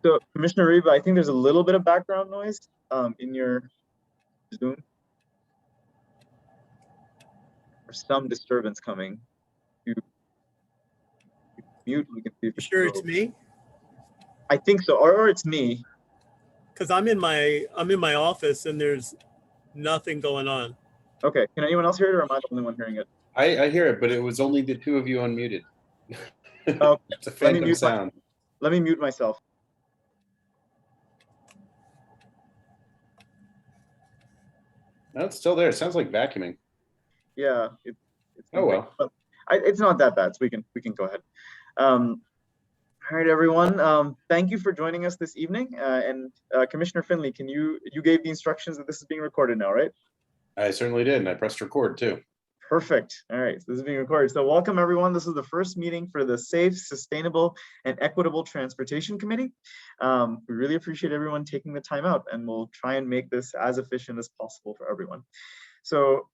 So Commissioner Reba, I think there's a little bit of background noise in your Zoom. There's some disturbance coming. You mute, we can see if You sure it's me? I think so, or it's me. Because I'm in my office and there's nothing going on. Okay, can anyone else hear it, or am I the only one hearing it? I hear it, but it was only the two of you unmuted. Oh, it's a phantom sound. Let me mute myself. No, it's still there. It sounds like vacuuming. Yeah. Oh well. It's not that bad, so we can go ahead. All right, everyone. Thank you for joining us this evening. And Commissioner Finley, you gave the instructions that this is being recorded now, right? I certainly did, and I pressed record too. Perfect. All right, so this is being recorded. So welcome, everyone. This is the first meeting for the Safe, Sustainable, and Equitable Transportation Committee. We really appreciate everyone taking the time out, and we'll try and make this as efficient as possible for everyone. So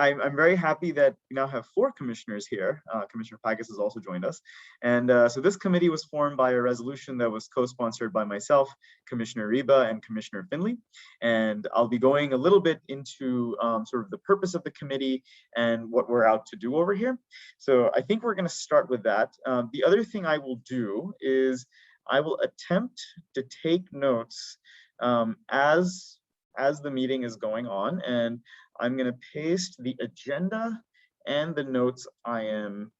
I'm very happy that we now have 4 commissioners here. Commissioner Pagas has also joined us. And so this committee was formed by a resolution that was co-sponsored by myself, Commissioner Reba, and Commissioner Finley. And I'll be going a little bit into sort of the purpose of the committee and what we're out to do over here. So I think we're going to start with that. The other thing I will do is I will attempt to take notes as the meeting is going on, and I'm going to paste the agenda and the notes I am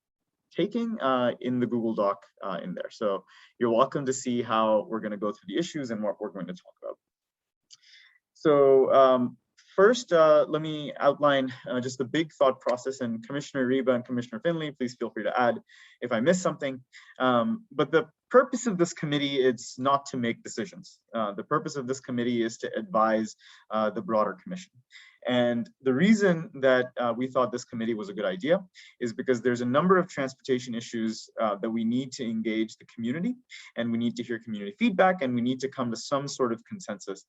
taking in the Google Doc in there. So you're welcome to see how we're going to go through the issues and what we're going to talk about. So first, let me outline just the big thought process, and Commissioner Reba and Commissioner Finley, please feel free to add if I miss something. But the purpose of this committee is not to make decisions. The purpose of this committee is to advise the broader commission. And the reason that we thought this committee was a good idea is because there's a number of transportation issues that we need to engage the community, and we need to hear community feedback, and we need to come to some sort of consensus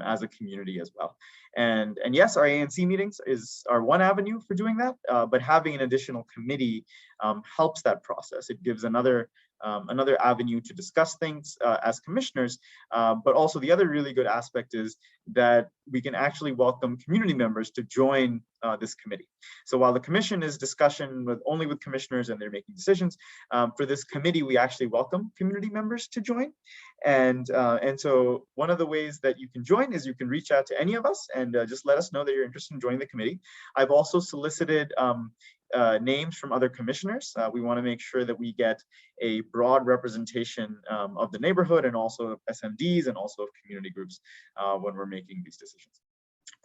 as a community as well. And yes, our ANC meetings are one avenue for doing that, but having an additional committee helps that process. It gives another avenue to discuss things as commissioners, but also the other really good aspect is that we can actually welcome community members to join this committee. So while the commission is discussion only with commissioners and they're making decisions, for this committee we actually welcome community members to join. And so one of the ways that you can join is you can reach out to any of us and just let us know that you're interested in joining the committee. I've also solicited names from other commissioners. We want to make sure that we get a broad representation of the neighborhood and also of SMDs and also of community groups when we're making these decisions.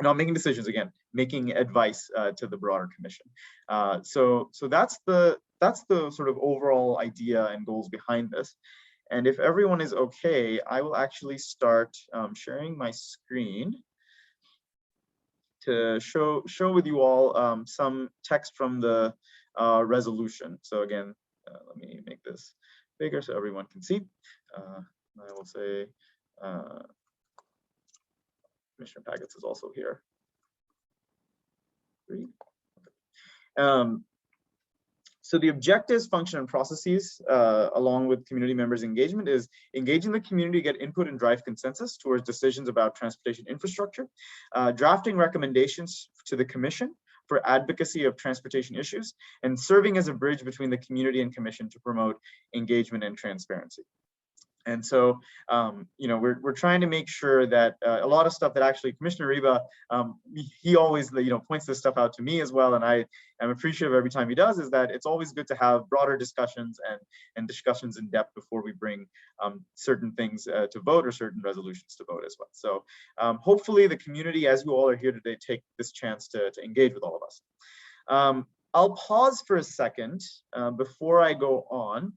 Not making decisions, again, making advice to the broader commission. So that's the sort of overall idea and goals behind this. And if everyone is okay, I will actually start sharing my screen to show with you all some text from the resolution. So again, let me make this bigger so everyone can see. I will say Commissioner Pagas is also here. So the objectives, function, and processes, along with community members' engagement, is engaging the community to get input and drive consensus towards decisions about transportation infrastructure, drafting recommendations to the commission for advocacy of transportation issues, and serving as a bridge between the community and commission to promote engagement and transparency. And so, you know, we're trying to make sure that a lot of stuff that actually Commissioner Reba, he always, you know, points this stuff out to me as well, and I am appreciative every time he does, is that it's always good to have broader discussions and discussions in depth before we bring certain things to vote or certain resolutions to vote as well. So hopefully the community, as you all are here today, take this chance to engage with all of us. I'll pause for a second before I go on,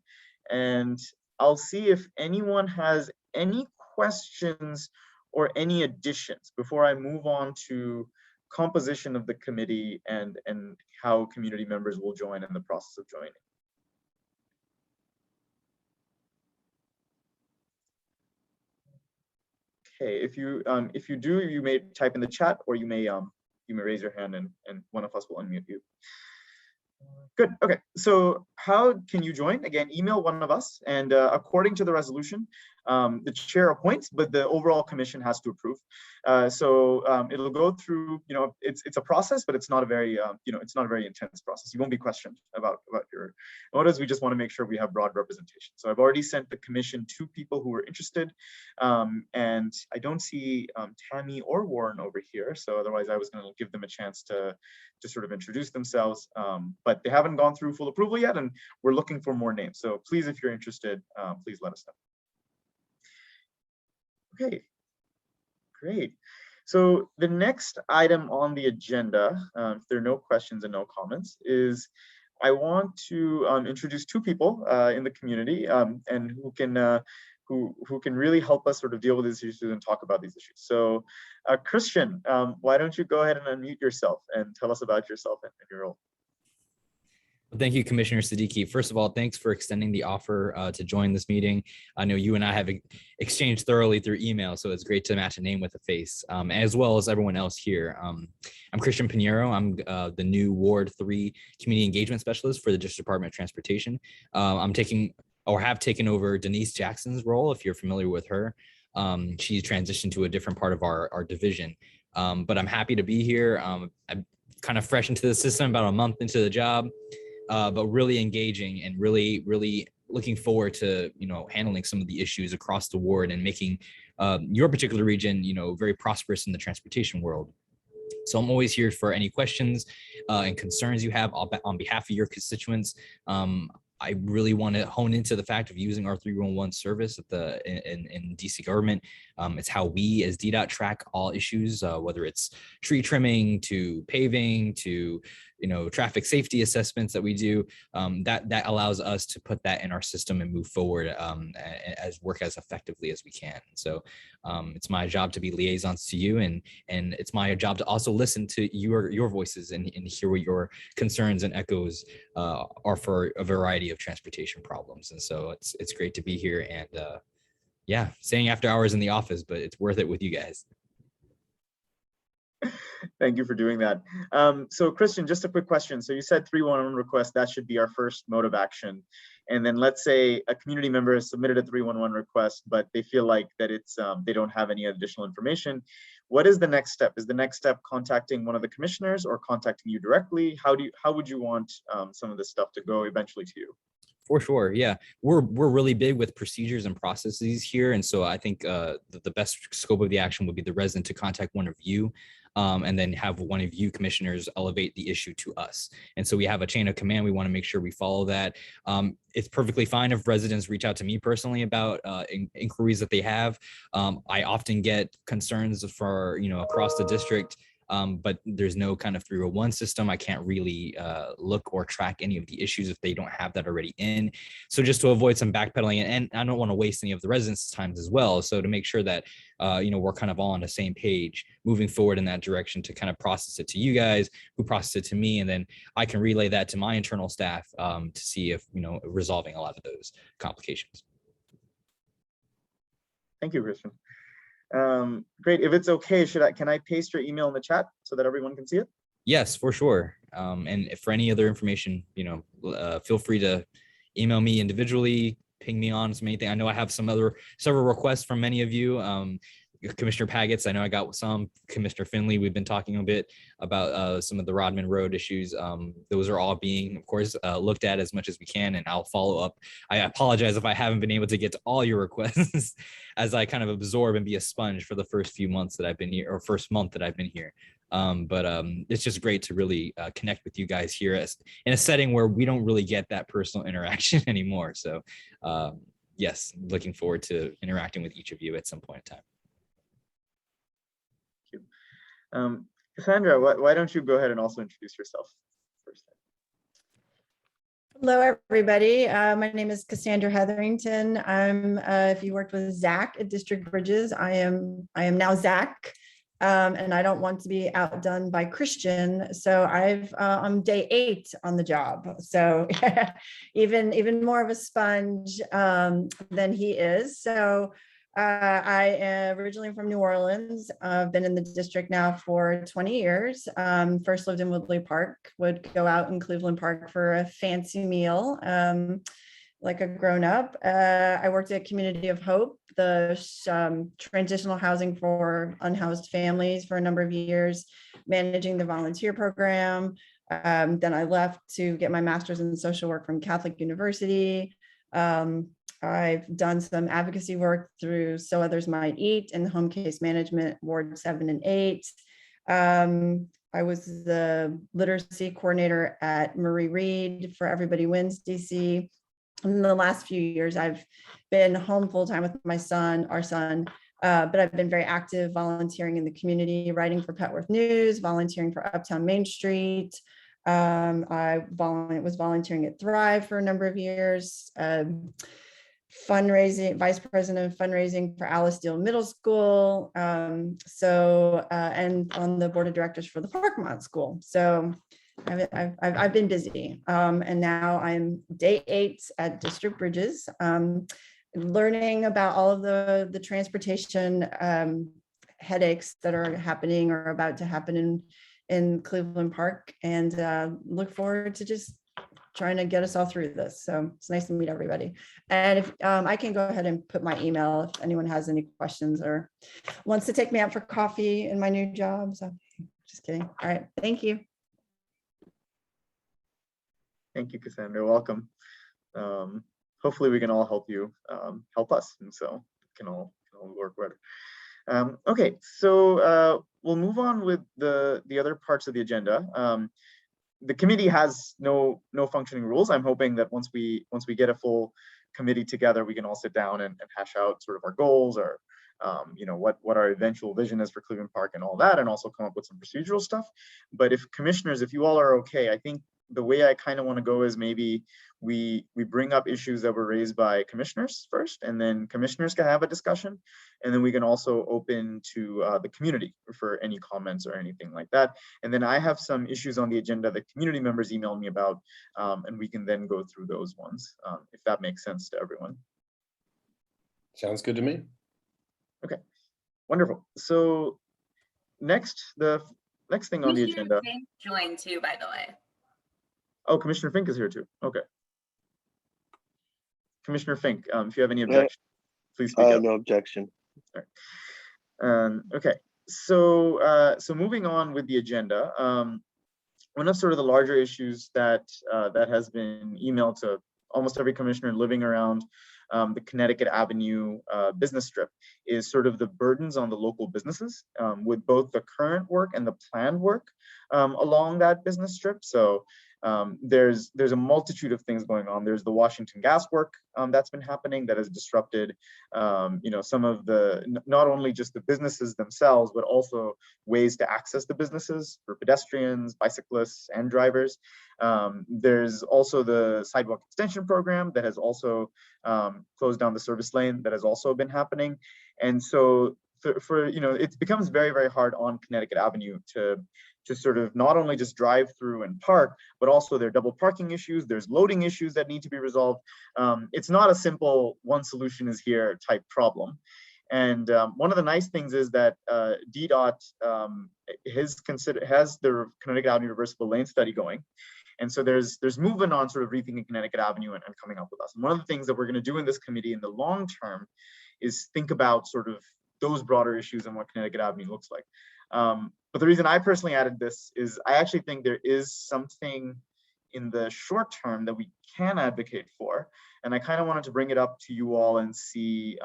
and I'll see if anyone has any questions or any additions before I move on to composition of the committee and how community members will join in the process of joining. Okay, if you do, you may type in the chat, or you may raise your hand and one of us will unmute you. Good. Okay. So how can you join? Again, email one of us, and according to the resolution, The chair appoints, but the overall commission has to approve. So it'll go through, it's a process, but it's not a very, it's not a very intense process. You won't be questioned about your motives. We just want to make sure we have broad representation. So I've already sent the commission 2 people who are interested, and I don't see Tammy or Warren over here. So otherwise I was going to give them a chance to sort of introduce themselves, but they haven't gone through full approval yet, and we're looking for more names. So please, if you're interested, please let us know. Okay, great. So the next item on the agenda, if there are no questions and no comments, is I want to introduce 2 people in the community and who can really help us sort of deal with these issues and talk about these issues. So Christian, why don't you go ahead and unmute yourself and tell us about yourself and your role. Thank you, Commissioner Siddiqui. First of all, thanks for extending the offer to join this meeting. I know you and I have exchanged thoroughly through email, so it's great to match a name with a face, as well as everyone else here. I'm Christian Pineiro. I'm the new Ward 3 Community Engagement Specialist for the District Department of Transportation. I'm taking or have taken over Denise Jackson's role, if you're familiar with her. She's transitioned to a different part of our division, but I'm happy to be here. I'm kind of fresh into the system, about a month into the job. But really engaging and really looking forward to, handling some of the issues across the ward and making your particular region, very prosperous in the transportation world. So I'm always here for any questions and concerns you have on behalf of your constituents. I really want to hone into the fact of using our 311 service at in DC government. It's how we as DDOT track all issues, whether it's tree trimming to paving to traffic safety assessments that we do. That allows us to put that in our system and move forward work as effectively as we can. So it's my job to be liaisons to you, and it's my job to also listen to your voices and hear what your concerns and echoes are for a variety of transportation problems. And so it's great to be here, and yeah, staying after hours in the office, but it's worth it with you guys. Thank you for doing that. So Christian, just a quick question. So you said 311 request, that should be our first mode of action. And then let's say a community member has submitted a 311 request, but they feel like that it's they don't have any additional information. What is the next step? Is the next step contacting one of the commissioners or contacting you directly? How would you want some of this stuff to go eventually to you? For sure. Yeah, we're really big with procedures and processes here. And so I think the best scope of the action would be the resident to contact one of you, and then have one of you commissioners elevate the issue to us. And so we have a chain of command. We want to make sure we follow that. It's perfectly fine if residents reach out to me personally about inquiries that they have. I often get concerns for, across the district, but there's no kind of 301 system. I can't really look or track any of the issues if they don't have that already in. So just to avoid some backpedaling, and I don't want to waste any of the residents' times as well. So to make sure that, we're kind of all on the same page moving forward in that direction to kind of process it to you guys, who process it to me, and then I can relay that to my internal staff to see if, resolving a lot of those complications. Thank you, Christian. Great. If it's okay, can I paste your email in the chat so that everyone can see it? Yes, for sure. And if for any other information, feel free to email me individually, ping me on some anything. I know I have several requests from many of you. Commissioner Pagets, I know I got some. Commissioner Finley, we've been talking a bit about some of the Rodman Road issues. Those are all being, of course, looked at as much as we can, and I'll follow up. I apologize if I haven't been able to get to all your requests as I kind of absorb and be a sponge for the first few months that I've been here, or first month that I've been here. But it's just great to really connect with you guys here in a setting where we don't really get that personal interaction anymore. So yes, looking forward to interacting with each of you at some point in time. Cassandra, why don't you go ahead and also introduce yourself first? Hello, everybody. My name is Cassandra Hetherington. I'm, if you worked with Zach at District Bridges, I am now Zach, and I don't want to be outdone by Christian. So I'm day 8 on the job. So even more of a sponge than he is. So I am originally from New Orleans. I've been in the district now for 20 years. First lived in Woodley Park, would go out in Cleveland Park for a fancy meal. like a grown up. I worked at Community of Hope, the transitional housing for unhoused families for a number of years, managing the volunteer program. Then I left to get my master's in social work from Catholic University. I've done some advocacy work through So Others Might Eat and home case management, Ward 7 and 8. I was the literacy coordinator at Marie Reed for Everybody Wins DC. In the last few years, I've been home full-time with my son, our son, but I've been very active volunteering in the community, writing for Petworth News, volunteering for Uptown Main Street. I was volunteering at Thrive for a number of years, fundraising, vice president of fundraising for Alice Deal Middle School. And on the board of directors for the Parkmont School. So I've been busy. And now I'm day 8 at District Bridges, learning about all of the transportation headaches that are happening or about to happen in Cleveland Park, and look forward to just trying to get us all through this. So it's nice to meet everybody. And if I can go ahead and put my email if anyone has any questions or wants to take me out for coffee in my new job. So just kidding. All right. Thank you. Thank you, Cassandra. Welcome. Hopefully we can all help you, help us, and so can all work better. Okay, so we'll move on with the other parts of the agenda. The committee has no functioning rules. I'm hoping that once we get a full committee together, we can all sit down and hash out sort of our goals, or what our eventual vision is for Cleveland Park and all that, and also come up with some procedural stuff. But if commissioners, if you all are okay, I think the way I kind of want to go is maybe we bring up issues that were raised by commissioners first, and then commissioners can have a discussion, and then we can also open to the community for any comments or anything like that. And then I have some issues on the agenda that community members emailed me about, and we can then go through those ones, if that makes sense to everyone. Sounds good to me. Okay, wonderful. So the next thing on the agenda. Joined too, by the way. Oh, Commissioner Fink is here too. Okay. Commissioner Fink, if you have any objections, please speak up. No objection. All right. Okay, so moving on with the agenda, one of sort of the larger issues that has been emailed to almost every commissioner living around the Connecticut Avenue business strip is sort of the burdens on the local businesses with both the current work and the planned work along that business strip. So there's a multitude of things going on. There's the Washington gas work that's been happening that has disrupted, some of not only just the businesses themselves, but also ways to access the businesses for pedestrians, bicyclists, and drivers. There's also the sidewalk extension program that has also closed down the service lane that has also been happening. And so it becomes very, very hard on Connecticut Avenue to sort of not only just drive through and park, but also there are double parking issues, there's loading issues that need to be resolved. It's not a simple one solution is here type problem. And one of the nice things is that DDOT has the Connecticut Avenue reversible lane study going. And so there's movement on sort of rethinking Connecticut Avenue and coming up with us. And one of the things that we're going to do in this committee in the long term is think about sort of those broader issues and what Connecticut Avenue looks like. But the reason I personally added this is I actually think there is something in the short term that we can advocate for. And I kind of wanted to bring it up to you all and see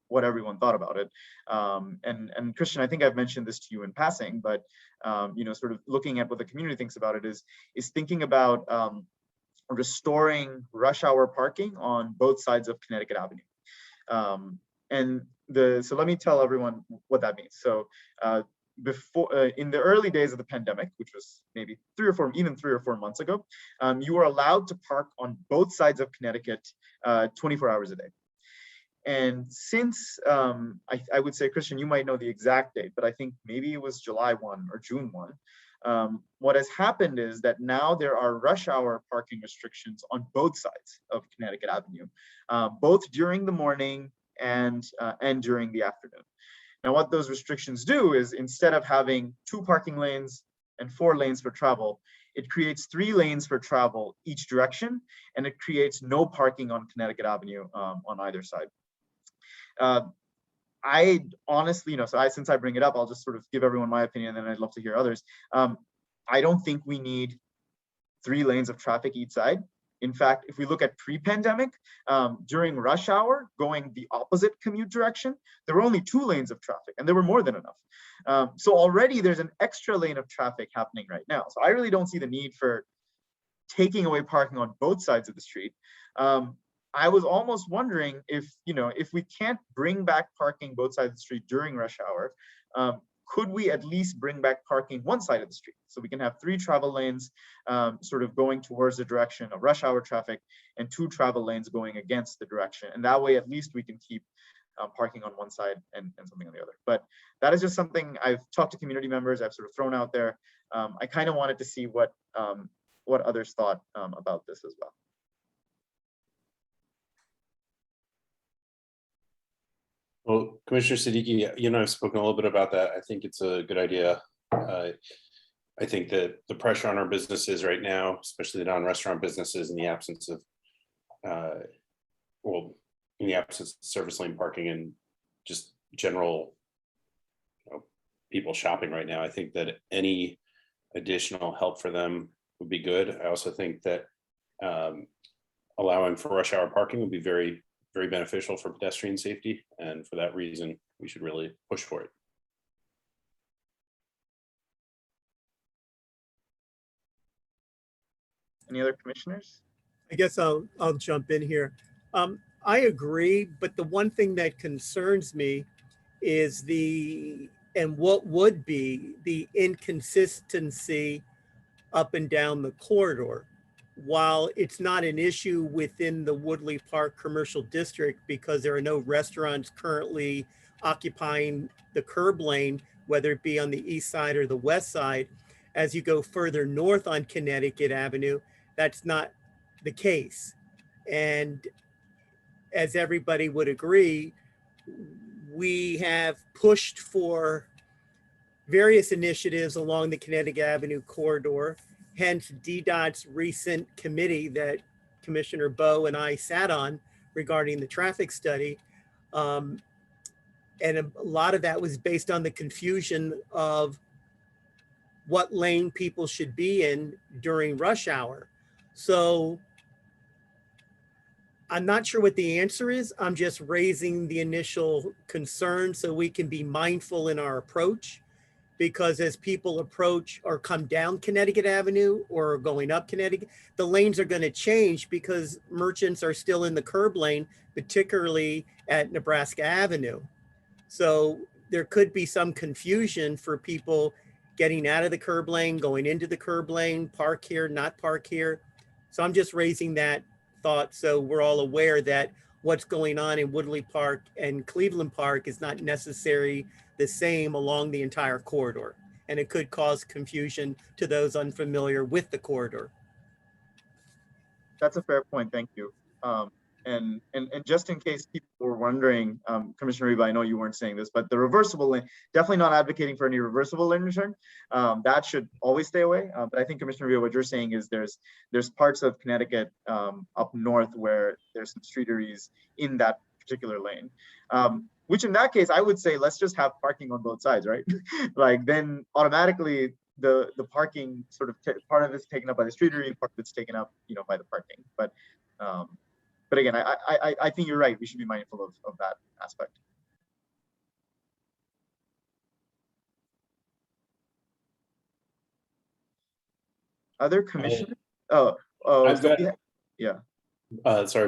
what everyone thought about it. And Christian, I think I've mentioned this to you in passing, but sort of looking at what the community thinks about it is thinking about restoring rush hour parking on both sides of Connecticut Avenue. So let me tell everyone what that means. So before in the early days of the pandemic, which was maybe 3 or 4 months ago, you were allowed to park on both sides of Connecticut 24 hours a day. And since I would say, Christian, you might know the exact date, but I think maybe it was July 1 or June 1. What has happened is that now there are rush hour parking restrictions on both sides of Connecticut Avenue, both during the morning and during the afternoon. Now, what those restrictions do is instead of having 2 parking lanes and 4 lanes for travel, it creates 3 lanes for travel each direction, and it creates no parking on Connecticut Avenue on either side. I honestly, since I bring it up, I'll just sort of give everyone my opinion, and then I'd love to hear others. I don't think we need 3 lanes of traffic each side. In fact, if we look at pre-pandemic, during rush hour, going the opposite commute direction, there were only 2 lanes of traffic, and there were more than enough. So already there's an extra lane of traffic happening right now. So I really don't see the need for taking away parking on both sides of the street. I was almost wondering if we can't bring back parking both sides of the street during rush hour, could we at least bring back parking one side of the street? So we can have 3 travel lanes sort of going towards the direction of rush hour traffic and 2 travel lanes going against the direction. And that way, at least we can keep parking on one side and something on the other. But that is just something I've talked to community members, I've sort of thrown out there. I kind of wanted to see what others thought about this as well. Well, Commissioner Siddiqui, I've spoken a little bit about that. I think it's a good idea. I think that the pressure on our businesses right now, especially the non-restaurant businesses, in the absence of, in the absence of service lane parking and just general people shopping right now, I think that any additional help for them would be good. I also think that allowing for rush hour parking would be very, very beneficial for pedestrian safety. And for that reason, we should really push for it. Any other commissioners? I guess I'll jump in here. I agree, but the one thing that concerns me is what would be the inconsistency up and down the corridor. While it's not an issue within the Woodley Park Commercial District because there are no restaurants currently occupying the curb lane, whether it be on the east side or the west side, as you go further north on Connecticut Avenue, that's not the case. And as everybody would agree, we have pushed for various initiatives along the Connecticut Avenue corridor, hence DDOT's recent committee that Commissioner Bowe and I sat on regarding the traffic study. And a lot of that was based on the confusion of what lane people should be in during rush hour. So I'm not sure what the answer is. I'm just raising the initial concern so we can be mindful in our approach. Because as people approach or come down Connecticut Avenue or going up Connecticut, the lanes are going to change because merchants are still in the curb lane, particularly at Nebraska Avenue. So there could be some confusion for people getting out of the curb lane, going into the curb lane, park here, not park here. So I'm just raising that thought so we're all aware that what's going on in Woodley Park and Cleveland Park is not necessarily the same along the entire corridor. And it could cause confusion to those unfamiliar with the corridor. That's a fair point, thank you. And just in case people were wondering, Commissioner Reba, I know you weren't saying this, but the reversible lane, definitely not advocating for any reversible lane return. That should always stay away. But I think Commissioner Reba, what you're saying is there's parts of Connecticut up north where there's some streeteries in that particular lane. Which in that case, I would say, let's just have parking on both sides, right? Like then automatically the parking sort of part of it's taken up by the streetery, part of it's taken up, by the parking. But again, I think you're right. We should be mindful of that aspect. Other commissioners? Sorry,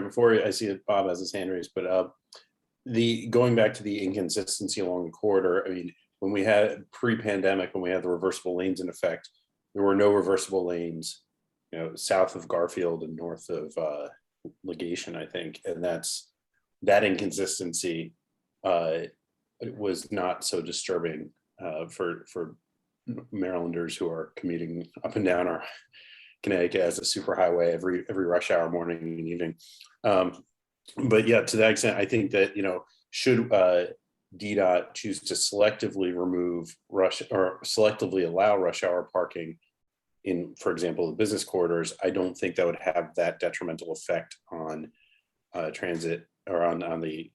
before I see that Bob has his hand raised, but going back to the inconsistency along the corridor, I mean, when we had pre-pandemic, when we had the reversible lanes in effect, there were no reversible lanes, south of Garfield and north of Legation, I think, and that inconsistency was not so disturbing for Marylanders who are commuting up and down our Connecticut as a superhighway every rush hour, morning and evening. But yeah, to that extent, I think that, should DDOT choose to selectively remove selectively allow rush hour parking in, for example, the business corridors, I don't think that would have that detrimental effect on transit or on the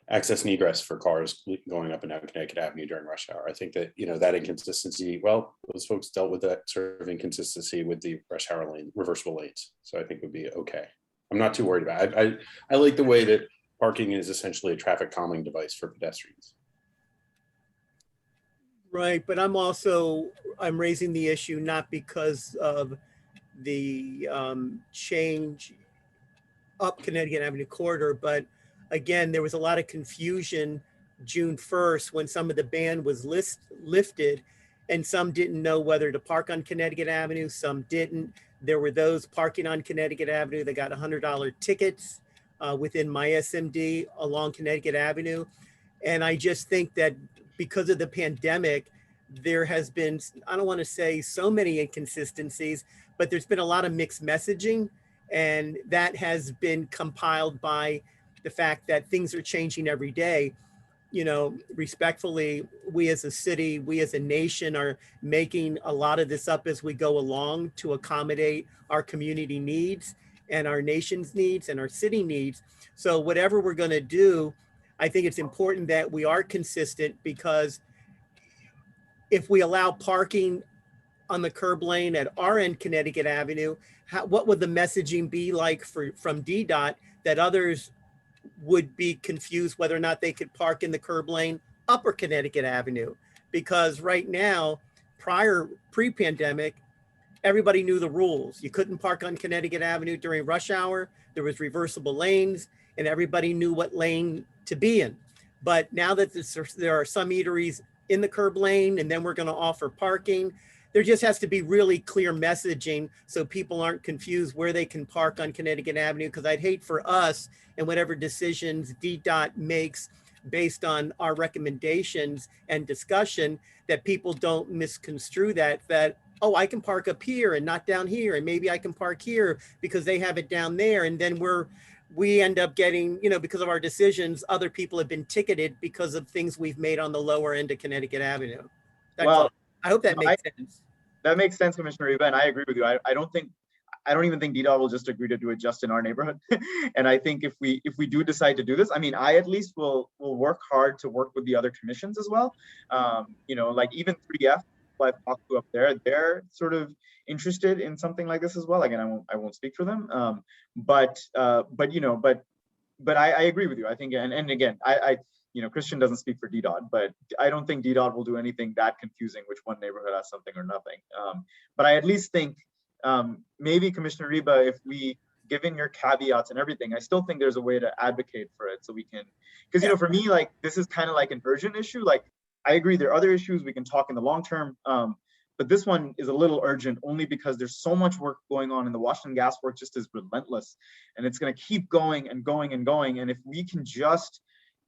access and egress for cars going up and down Connecticut Avenue during rush hour. I think that, that inconsistency, well, those folks dealt with that sort of inconsistency with the rush hour lane, reversible lanes. So I think would be okay. I'm not too worried about it. I like the way that parking is essentially a traffic calming device for pedestrians. Right, but I'm raising the issue not because of the change up Connecticut Avenue corridor, but again, there was a lot of confusion June 1st when some of the ban was lifted, and some didn't know whether to park on Connecticut Avenue, some didn't. There were those parking on Connecticut Avenue that got $100 tickets within my SMD along Connecticut Avenue. And I just think that because of the pandemic, there has been, I don't want to say so many inconsistencies, but there's been a lot of mixed messaging, and that has been compiled by the fact that things are changing every day. Respectfully, we as a city, we as a nation are making a lot of this up as we go along to accommodate our community needs and our nation's needs and our city needs. So whatever we're going to do, I think it's important that we are consistent, because if we allow parking on the curb lane at our end Connecticut Avenue, what would the messaging be like from DDOT that others would be confused whether or not they could park in the curb lane upper Connecticut Avenue? Because right now, pre-pandemic, everybody knew the rules. You couldn't park on Connecticut Avenue during rush hour. There was reversible lanes, and everybody knew what lane to be in. But now that there are some eateries in the curb lane, and then we're going to offer parking, there just has to be really clear messaging so people aren't confused where they can park on Connecticut Avenue. Because I'd hate for us, and whatever decisions DDOT makes based on our recommendations and discussion, that people don't misconstrue that, oh, I can park up here and not down here, and maybe I can park here because they have it down there. And then we end up getting, because of our decisions, other people have been ticketed because of things we've made on the lower end of Connecticut Avenue. I hope that makes sense. That makes sense, Commissioner Reba, and I agree with you. I don't even think DDOT will just agree to do it just in our neighborhood. And I think if we do decide to do this, I at least will work hard to work with the other commissions as well. Like even 3F, I've talked to up there, they're sort of interested in something like this as well. Again, I won't speak for them. But I agree with you. I think, and again, Christian doesn't speak for DDOT, but I don't think DDOT will do anything that confusing, which one neighborhood has something or nothing. But I at least think maybe Commissioner Reba, if we, given your caveats and everything, I still think there's a way to advocate for it so we can, because for me, like, this is kind of like an urgent issue. Like, I agree there are other issues we can talk in the long term, but this one is a little urgent only because there's so much work going on, and the Washington Gas work just is relentless, and it's going to keep going and going and going. And if we can just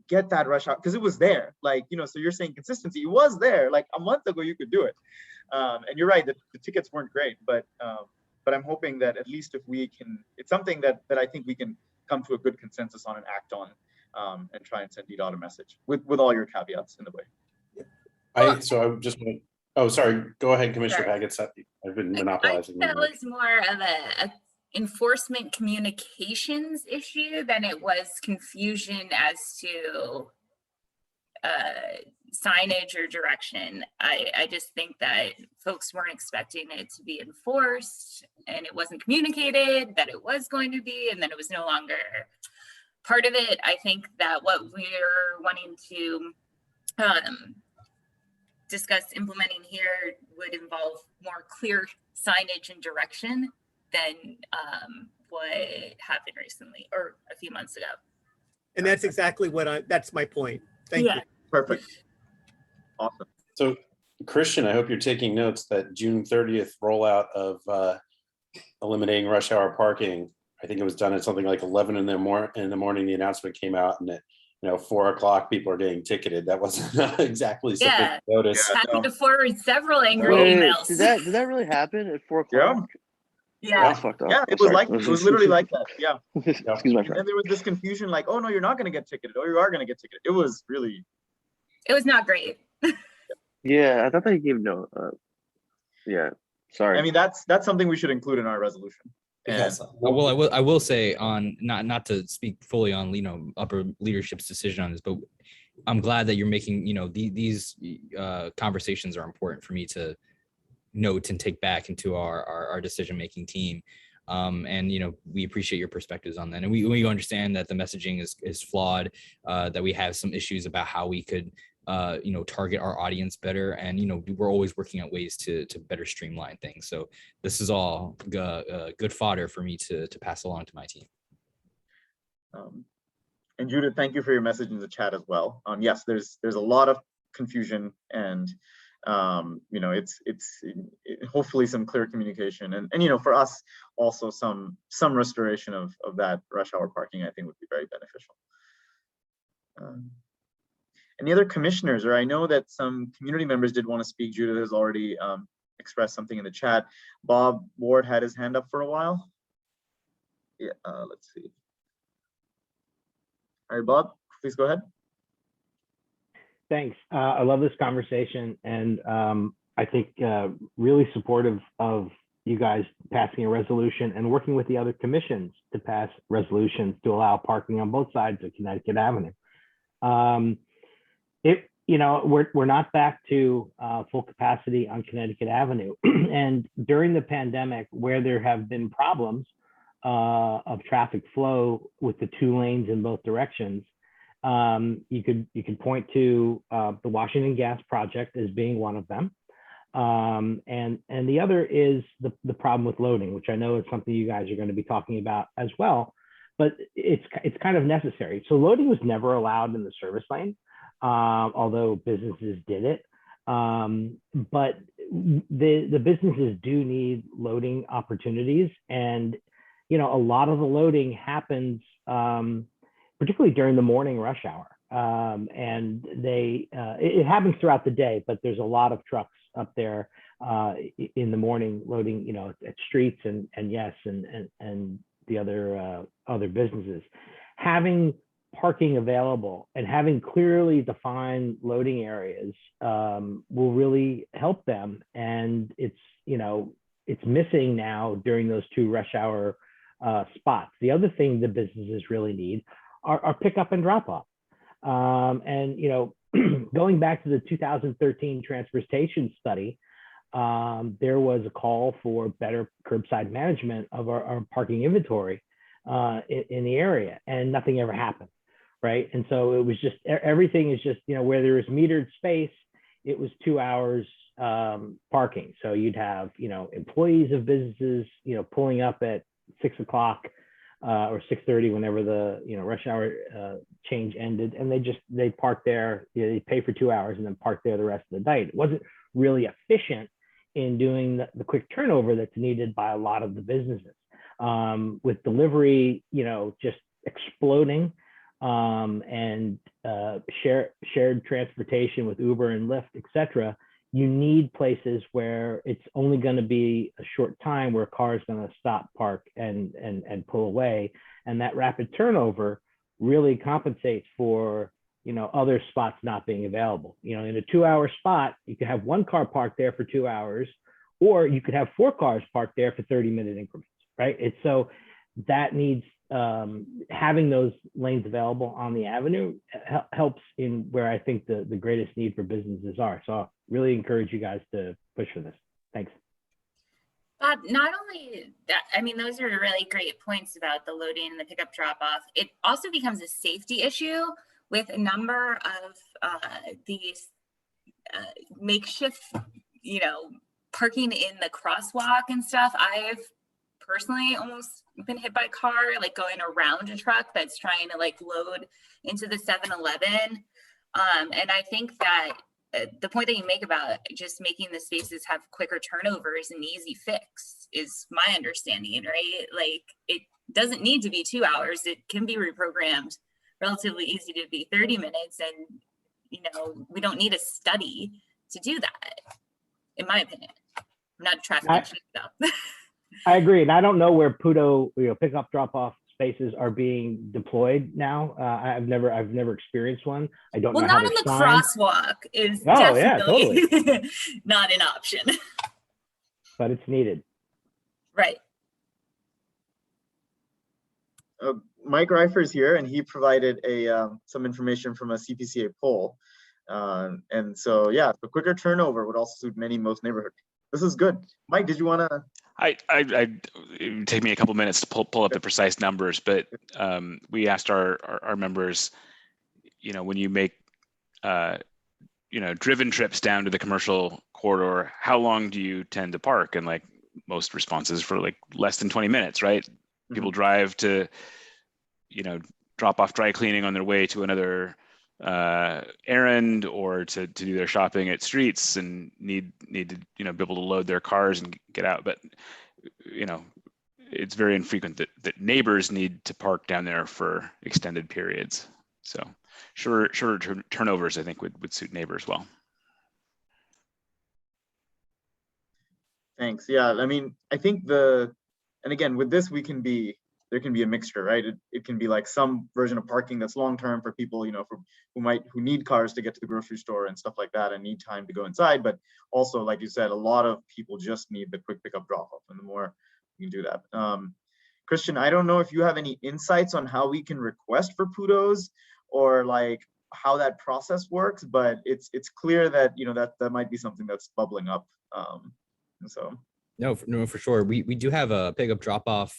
get that rush out, because it was there, like, so you're saying consistency, it was there, like a month ago you could do it. And you're right that the tickets weren't great, but I'm hoping that at least if we can, it's something that I think we can come to a good consensus on and act on, and try and send DDOT a message with all your caveats in the way. Sorry, go ahead, Commissioner Baggett. I've been monopolizing. That was more of a enforcement communications issue than it was confusion as to signage or direction. I just think that folks weren't expecting it to be enforced, and it wasn't communicated that it was going to be, and then it was no longer part of it. I think that what we're wanting to discuss implementing here would involve more clear signage and direction than what happened recently or a few months ago. And that's exactly that's my point. Thank you. Perfect. Awesome. So Christian, I hope you're taking notes that June 30th rollout of eliminating rush hour parking. I think it was done at something like 11 in the morning. The announcement came out, and at 4 o'clock, people are getting ticketed. That wasn't exactly something to notice. Happy to forward several angry emails. Did that really happen at 4 o'clock? Yeah. That's fucked up. Yeah, it was literally like that. Yeah. Excuse my friend. And there was this confusion, like, oh no, you're not going to get ticketed. Oh, you are going to get ticketed. It was really. It was not great. Yeah, I thought they gave Yeah, sorry. I mean, that's something we should include in our resolution. And Well, I will say on not to speak fully on upper leadership's decision on this, but I'm glad that you're making these conversations are important for me to note and take back into our decision making team. And we appreciate your perspectives on that, and we understand that the messaging is flawed, that we have some issues about how we could target our audience better, and we're always working at ways to better streamline things. So this is all good fodder for me to pass along to my team. And Judith, thank you for your message in the chat as well. Yes, there's a lot of confusion, and it's hopefully some clear communication, and for us also some restoration of that rush hour parking, I think, would be very beneficial. Any other commissioners? Or I know that some community members did want to speak. Judith has already expressed something in the chat. Bob Ward had his hand up for a while. Yeah, let's see. All right, Bob, please go ahead. Thanks. I love this conversation, and I think really supportive of you guys passing a resolution and working with the other commissions to pass resolutions to allow parking on both sides of Connecticut Avenue. We're not back to full capacity on Connecticut Avenue, and during the pandemic, where there have been problems of traffic flow with the 2 lanes in both directions, you could point to the Washington Gas project as being one of them, and the other is the problem with loading, which I know is something you guys are going to be talking about as well, but it's kind of necessary. So loading was never allowed in the service lane, although businesses did it, but the businesses do need loading opportunities, and a lot of the loading happens particularly during the morning rush hour, and it happens throughout the day, but there's a lot of trucks up there in the morning loading at streets and the other businesses. Having parking available and having clearly defined loading areas will really help them, and it's missing now during those 2 rush hour spots. The other thing the businesses really need are pickup and drop off, and going back to the 2013 transportation study, there was a call for better curbside management of our parking inventory in the area, and nothing ever happened, right? And so it was just, everything is just, where there was metered space, it was 2 hours parking. So you'd have, employees of businesses, pulling up at 6 o'clock or 6:30, whenever the rush hour change ended, and they park there. They pay for 2 hours and then park there the rest of the night. It wasn't really efficient in doing the quick turnover that's needed by a lot of the businesses. With delivery, just exploding, and shared transportation with Uber and Lyft, etc. You need places where it's only going to be a short time where a car is going to stop, park, and pull away. And that rapid turnover really compensates for, other spots not being available. In a 2 hour spot, you could have 1 car parked there for 2 hours, or you could have 4 cars parked there for 30-minute increments, right? So that needs, having those lanes available on the avenue helps in where I think the greatest need for businesses are. So I really encourage you guys to push for this. Thanks. Bob, not only that, I mean, those are really great points about the loading and the pickup drop off. It also becomes a safety issue with a number of these makeshift, parking in the crosswalk and stuff. I've personally almost been hit by a car, like going around a truck that's trying to load into the 7-Eleven. And I think that the point that you make about just making the spaces have quicker turnover is an easy fix, is my understanding, right? It doesn't need to be 2 hours. It can be reprogrammed relatively easy to be 30 minutes. And, we don't need a study to do that, in my opinion. I'm not a traffic engineer, though. I agree, and I don't know where PUDO, pickup drop-off spaces are being deployed now. I've never experienced one. I don't know. Well, not in the crosswalk is definitely not an option. but it's needed. Right. Mike Reifer is here, and he provided some information from a CPCA poll. And so, yeah, the quicker turnover would also suit most neighborhoods. This is good. Mike, did you want to? It would take me a couple minutes to pull up the precise numbers, but we asked our members, when you make, driven trips down to the commercial corridor, how long do you tend to park? And like most responses for like less than 20 minutes, right? Mm-hmm. People drive to, drop off dry cleaning on their way to another errand, or to do their shopping at streets, and need to be able to load their cars and get out. But it's very infrequent that neighbors need to park down there for extended periods. So shorter turnovers, I think, would suit neighbors well. Thanks. Yeah, I mean, I think and again, with this, there can be a mixture, right? It can be like some version of parking that's long-term for people, who need cars to get to the grocery store and stuff like that, and need time to go inside. But also, like you said, a lot of people just need the quick pickup drop-off, and the more you can do that. Christian, I don't know if you have any insights on how we can request for PUDOs, or like how that process works, but it's clear that that might be something that's bubbling up. No, for sure. We do have a pickup drop-off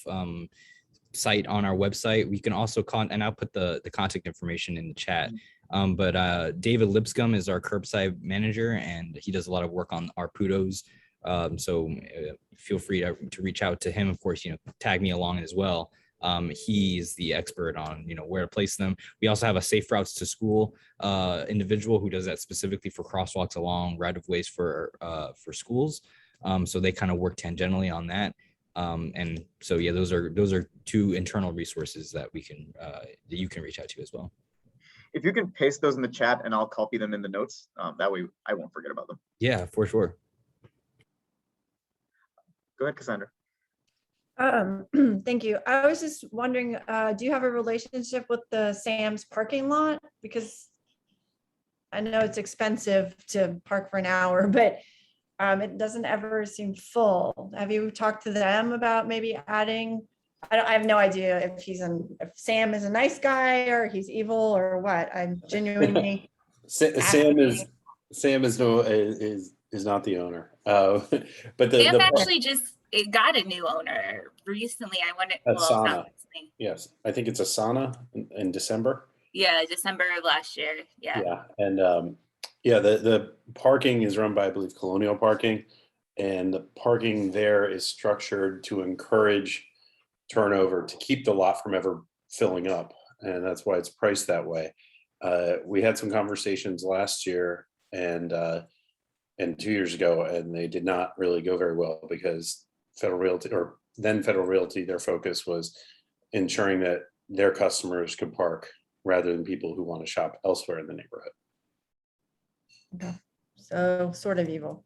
site on our website. We can also and I'll put the contact information in the chat. But David Lipscomb is our curbside manager, and he does a lot of work on our PUDOs. So feel free to reach out to him. Of course, tag me along as well. He's the expert on where to place them. We also have a safe routes to school individual who does that specifically for crosswalks along right of ways for schools. So they kind of work tangentially on that. And so, yeah, those are two internal resources that that you can reach out to as well. If you can paste those in the chat, and I'll copy them in the notes, that way I won't forget about them. Yeah, for sure. Go ahead, Cassandra. Thank you. I was just wondering, do you have a relationship with the Sam's parking lot? Because I know it's expensive to park for an hour, but it doesn't ever seem full. Have you talked to them about maybe adding? I have no idea if Sam is a nice guy or he's evil or what. I'm genuinely. Sam is not the owner. But Sam actually just got a new owner recently. I wanted Asana. Yes, I think it's Asana in December. Yeah, December of last year. Yeah. Yeah, and the parking is run by, I believe, Colonial Parking, and the parking there is structured to encourage turnover, to keep the lot from ever filling up, and that's why it's priced that way. We had some conversations last year and 2 years ago, and they did not really go very well, because Federal Realty, their focus was ensuring that their customers could park rather than people who want to shop elsewhere in the neighborhood. Okay. So sort of evil.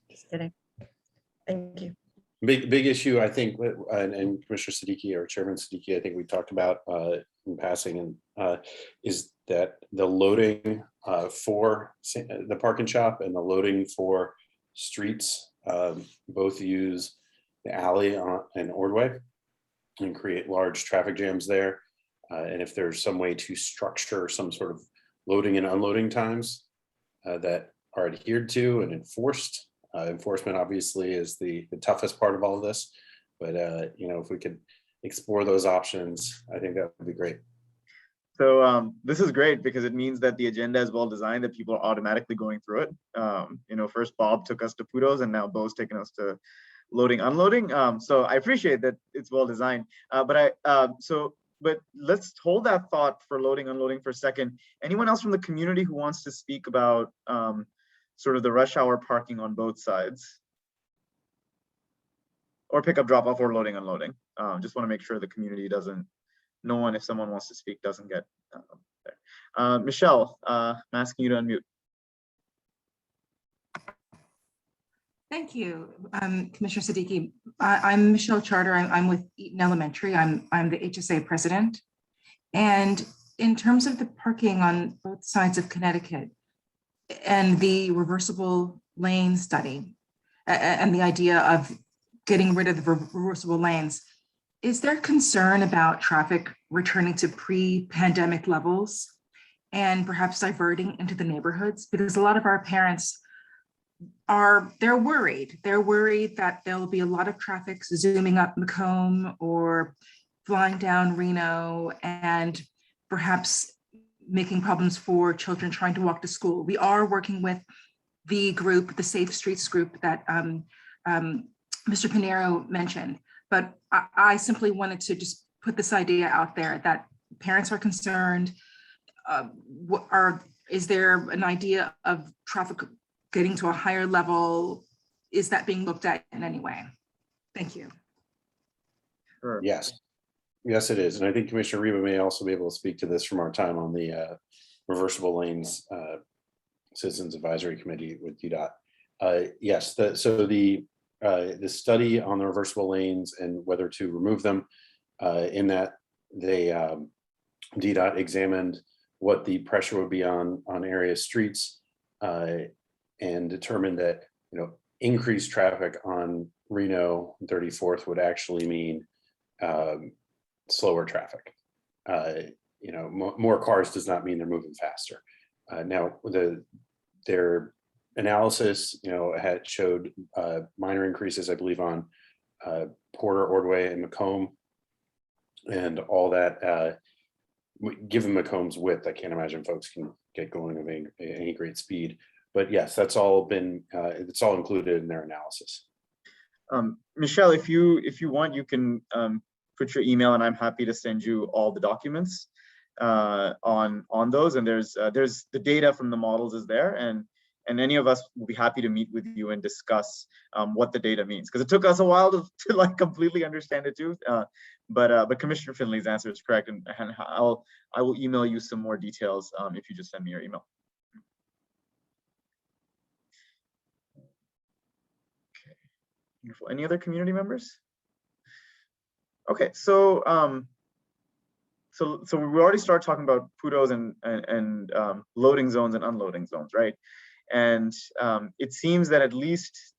Just kidding. Thank you. Big issue, I think, and Commissioner Siddiqui, or Chairman Siddiqui, I think we talked about in passing, and is that the loading for the park and shop and the loading for streets both use the alley in Ordway and create large traffic jams there. And if there's some way to structure some sort of loading and unloading times that are adhered to and enforced. Enforcement obviously is the toughest part of all of this, but if we could explore those options, I think that would be great. So this is great, because it means that the agenda is well designed, that people are automatically going through it. First Bob took us to PUDOs, and now Bo's taking us to loading, unloading. So I appreciate that it's well designed, but let's hold that thought for loading, unloading for a second. Anyone else from the community who wants to speak about sort of the rush hour parking on both sides? Or pick up, drop off, or loading, unloading. Just want to make sure the community no one, if someone wants to speak, doesn't get there. Michelle, I'm asking you to unmute. Thank you, Commissioner Siddiqui. I'm Michelle Charter. I'm with Eaton Elementary. I'm the HSA president. And in terms of the parking on both sides of Connecticut and the reversible lane study, and the idea of getting rid of the reversible lanes, is there concern about traffic returning to pre-pandemic levels and perhaps diverting into the neighborhoods? Because a lot of our parents they're worried. They're worried that there'll be a lot of traffic zooming up Macomb or flying down Reno and perhaps making problems for children trying to walk to school. We are working with the group, the Safe Streets group that Mr. Pineiro mentioned, but I simply wanted to just put this idea out there that parents are concerned. Is there an idea of traffic getting to a higher level? Is that being looked at in any way? Thank you. Sure. Yes, yes, it is. And I think Commissioner Reba may also be able to speak to this from our time on the reversible lanes Citizens Advisory Committee with DDOT. Yes, so the study on the reversible lanes and whether to remove them, in that they DDOT examined what the pressure would be on area streets and determined that increased traffic on Reno 34th would actually mean slower traffic. More cars does not mean they're moving faster. Now their analysis had showed minor increases, I believe, on Porter, Ordway, and Macomb, and all that. Given Macomb's width, I can't imagine folks can get going at any great speed. But yes, that's all been it's all included in their analysis. Michelle, if you want, you can put your email, and I'm happy to send you all the documents on those. And there's the data from the models is there, and any of us will be happy to meet with you and discuss what the data means, because it took us a while to like completely understand it too. But Commissioner Finley's answer is correct, and I will email you some more details if you just send me your email. Okay, wonderful. Any other community members? Okay, so we already started talking about PUDOs and loading zones and unloading zones, right? And it seems that at least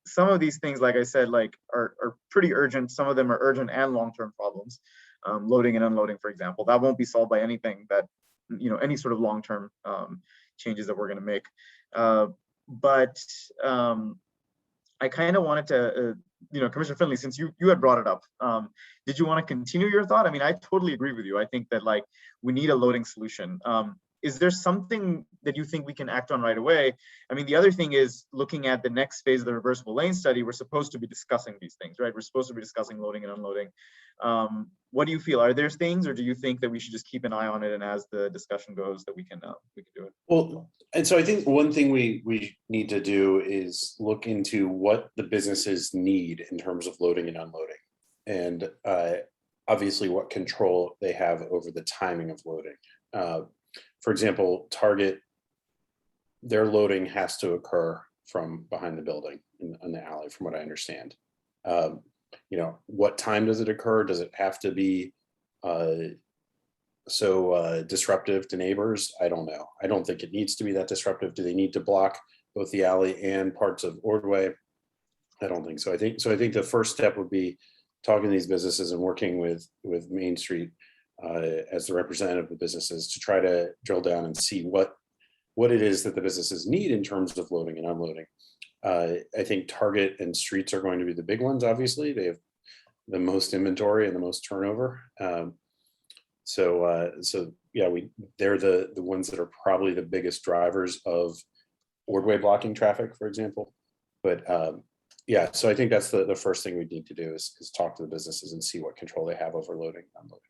some of these things, like I said, are pretty urgent. Some of them are urgent and long-term problems. Loading and unloading, for example, that won't be solved by anything that, any sort of long-term changes that we're going to make. But I kind of wanted to, Commissioner Finley, since you had brought it up, did you want to continue your thought? I mean, I totally agree with you. I think that we need a loading solution. Is there something that you think we can act on right away? I mean, the other thing is looking at the next phase of the reversible lane study, we're supposed to be discussing these things, right? We're supposed to be discussing loading and unloading. What do you feel? Are there things, or do you think that we should just keep an eye on it, and as the discussion goes, that we can do it? Well, and so I think one thing we need to do is look into what the businesses need in terms of loading and unloading, and obviously what control they have over the timing of loading. For example, Target, their loading has to occur from behind the building in the alley, from what I understand. What time does it occur? Does it have to be so disruptive to neighbors? I don't know. I don't think it needs to be that disruptive. Do they need to block both the alley and parts of Ordway? I don't think so. I think the first step would be talking to these businesses and working with Main Street as the representative of the businesses to try to drill down and see what it is that the businesses need in terms of loading and unloading. I think Target and Streets are going to be the big ones. Obviously, they have the most inventory and the most turnover. So yeah, they're the ones that are probably the biggest drivers of Ordway blocking traffic, for example. But yeah, so I think that's the first thing we need to do is talk to the businesses and see what control they have over loading and unloading.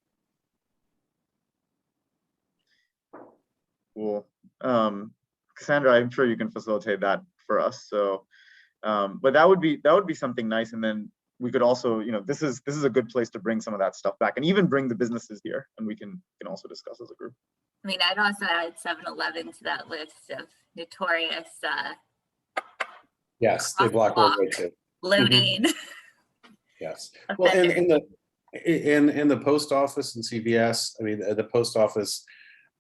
Cool. Cassandra, I'm sure you can facilitate that for us. So, but that would be something nice. And then we could also, this is a good place to bring some of that stuff back, and even bring the businesses here, and we can also discuss as a group. I mean, I'd also add 7-Eleven to that list of notorious. Yes, they block Ordway too. Loading. Yes. Well, and the post office and CVS. I mean, the post office.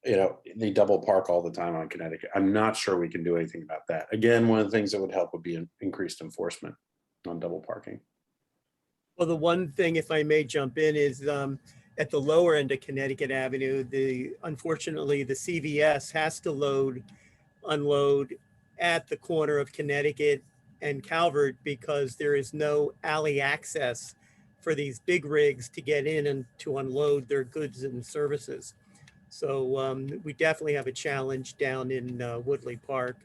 they double park all the time on Connecticut. I'm not sure we can do anything about that. Again, one of the things that would help would be increased enforcement on double parking. Well, the one thing, if I may jump in, is at the lower end of Connecticut Avenue, unfortunately, the CVS has to unload at the corner of Connecticut and Calvert because there is no alley access for these big rigs to get in and to unload their goods and services. So we definitely have a challenge down in Woodley Park.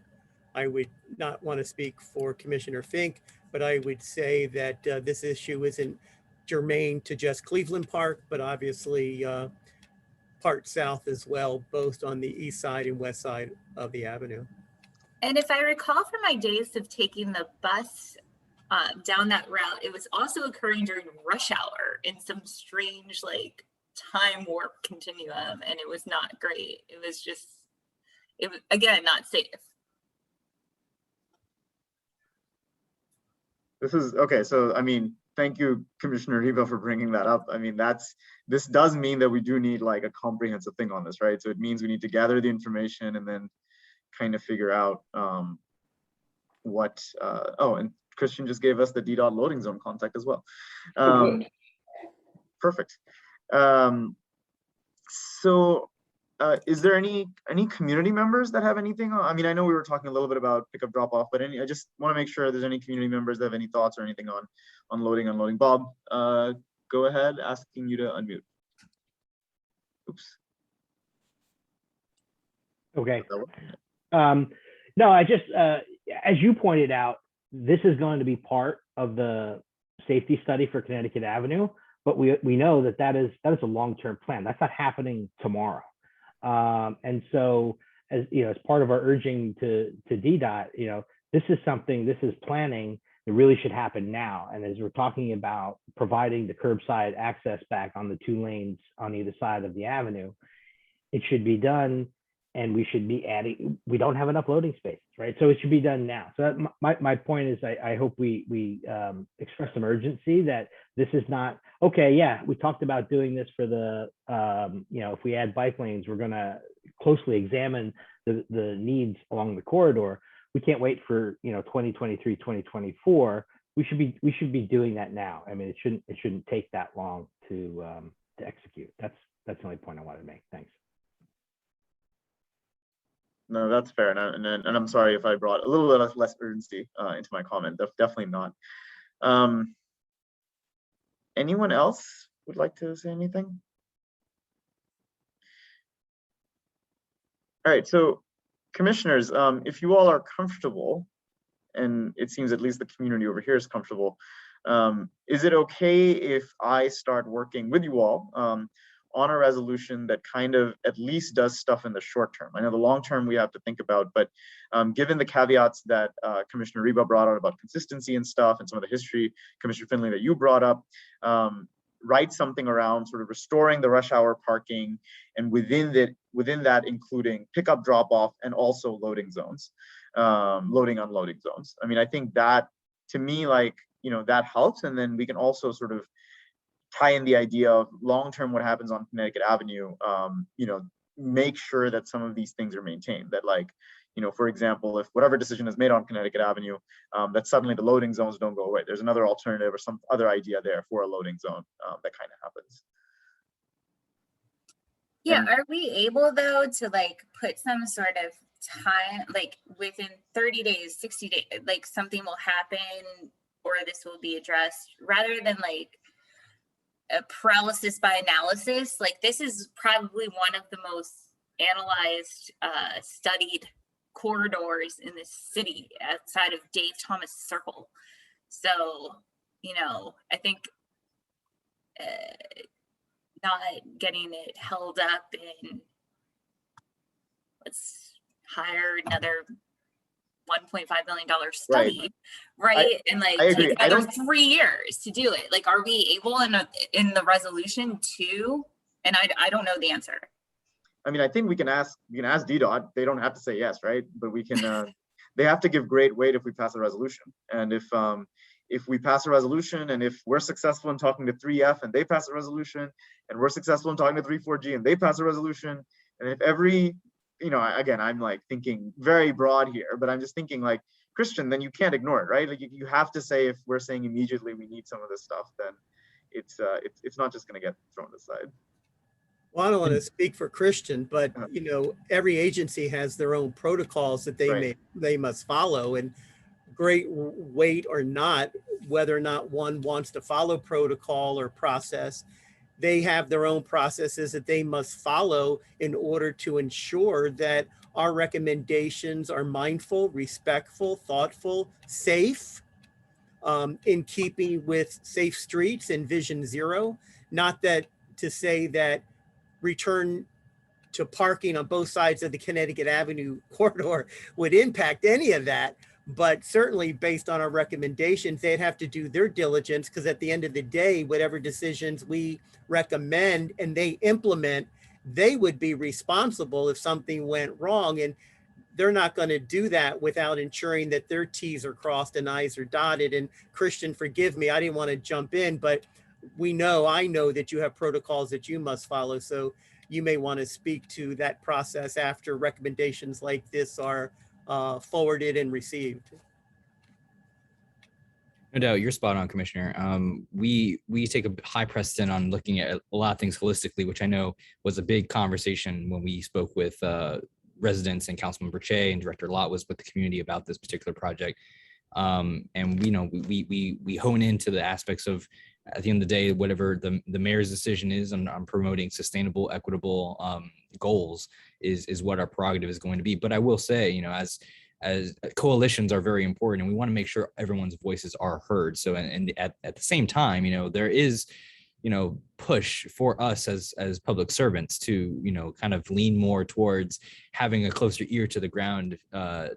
I would not want to speak for Commissioner Fink, but I would say that this issue isn't germane to just Cleveland Park, but obviously part south as well, both on the east side and west side of the avenue. And if I recall from my days of taking the bus down that route, it was also occurring during rush hour in some strange like time warp continuum, and it was not great. It was again not safe. This is okay. So, I mean, thank you, Commissioner Riva, for bringing that up. I mean, this does mean that we do need like a comprehensive thing on this, right? So it means we need to gather the information and then kind of figure out and Christian just gave us the DDOT loading zone contact as well. Perfect. So is there any community members that have anything? I mean, I know we were talking a little bit about pickup drop off, but I just want to make sure there's any community members that have any thoughts or anything on loading, unloading. Bob, go ahead, asking you to unmute. Oops. Okay. No, I just, as you pointed out, this is going to be part of the safety study for Connecticut Avenue, but we know that is a long-term plan. That's not happening tomorrow. And so, as you know, as part of our urging to DDOT, this is planning that really should happen now. And as we're talking about providing the curbside access back on the 2 lanes on either side of the avenue, it should be done. And we should be adding, we don't have enough loading spaces, right? So it should be done now. So my point is, I hope we express some urgency that this is not, okay, yeah, we talked about doing this for the, if we add bike lanes, we're gonna closely examine the needs along the corridor. We can't wait for, 2023, 2024. We should be doing that now. I mean, it shouldn't take that long to execute. That's the only point I wanted to make. Thanks. No, that's fair, and I'm sorry if I brought a little bit less urgency into my comment. Definitely not. Anyone else would like to say anything? All right, so commissioners, if you all are comfortable, and it seems at least the community over here is comfortable, is it okay if I start working with you all on a resolution that kind of at least does stuff in the short term? I know the long term we have to think about, but given the caveats that Commissioner Reba brought out about consistency and stuff, and some of the history, Commissioner Finley, that you brought up, write something around sort of restoring the rush hour parking, and within that including pickup drop off and also loading zones, loading unloading zones. I mean, I think that, to me, like, that helps, and then we can also sort of tie in the idea of long-term what happens on Connecticut Avenue, make sure that some of these things are maintained, that, like, for example, if whatever decision is made on Connecticut Avenue, that suddenly the loading zones don't go away. There's another alternative or some other idea there for a loading zone that kind of happens. Yeah, are we able though to like put some sort of time, like within 30 days, 60 days, like something will happen or this will be addressed, rather than like a paralysis by analysis? Like, this is probably one of the most analyzed, studied corridors in this city outside of Dave Thomas Circle. So, I think not getting it held up in, let's hire another $1.5 million study, right? And like take another 3 years to do it. Like, are we able in the resolution to? And I don't know the answer. I mean, I think we can ask DDOT. They don't have to say yes, right? But we can. They have to give great weight if we pass a resolution. And if we pass a resolution, and if we're successful in talking to 3F and they pass a resolution, and we're successful in talking to 3,4G and they pass a resolution, And if every, again, I'm like thinking very broad here, but I'm just thinking like, Christian, then you can't ignore it, right? Like you have to say, if we're saying immediately we need some of this stuff, then it's not just going to get thrown aside. Well, I don't want to speak for Christian, but every agency has their own protocols that they must follow, and great weight or not, whether or not one wants to follow protocol or process, they have their own processes that they must follow in order to ensure that our recommendations are mindful, respectful, thoughtful, safe, in keeping with safe streets and Vision Zero. Not that to say that return to parking on both sides of the Connecticut Avenue corridor would impact any of that, but certainly based on our recommendations, they'd have to do their diligence, because at the end of the day, whatever decisions we recommend and they implement, they would be responsible if something went wrong. And they're not going to do that without ensuring that their T's are crossed and I's are dotted. And Christian, forgive me, I didn't want to jump in, but I know that you have protocols that you must follow. So you may want to speak to that process after recommendations like this are forwarded and received. No doubt, you're spot on, Commissioner. We take a high precedent on looking at a lot of things holistically, which I know was a big conversation when we spoke with residents and Councilman Burche and Director Lott was with the community about this particular project. And we hone into the aspects of, at the end of the day, whatever the mayor's decision is on promoting sustainable, equitable goals is what our prerogative is going to be. But I will say, as coalitions are very important, and we want to make sure everyone's voices are heard. So, and at the same time, there is, push for us as public servants to, kind of lean more towards having a closer ear to the ground,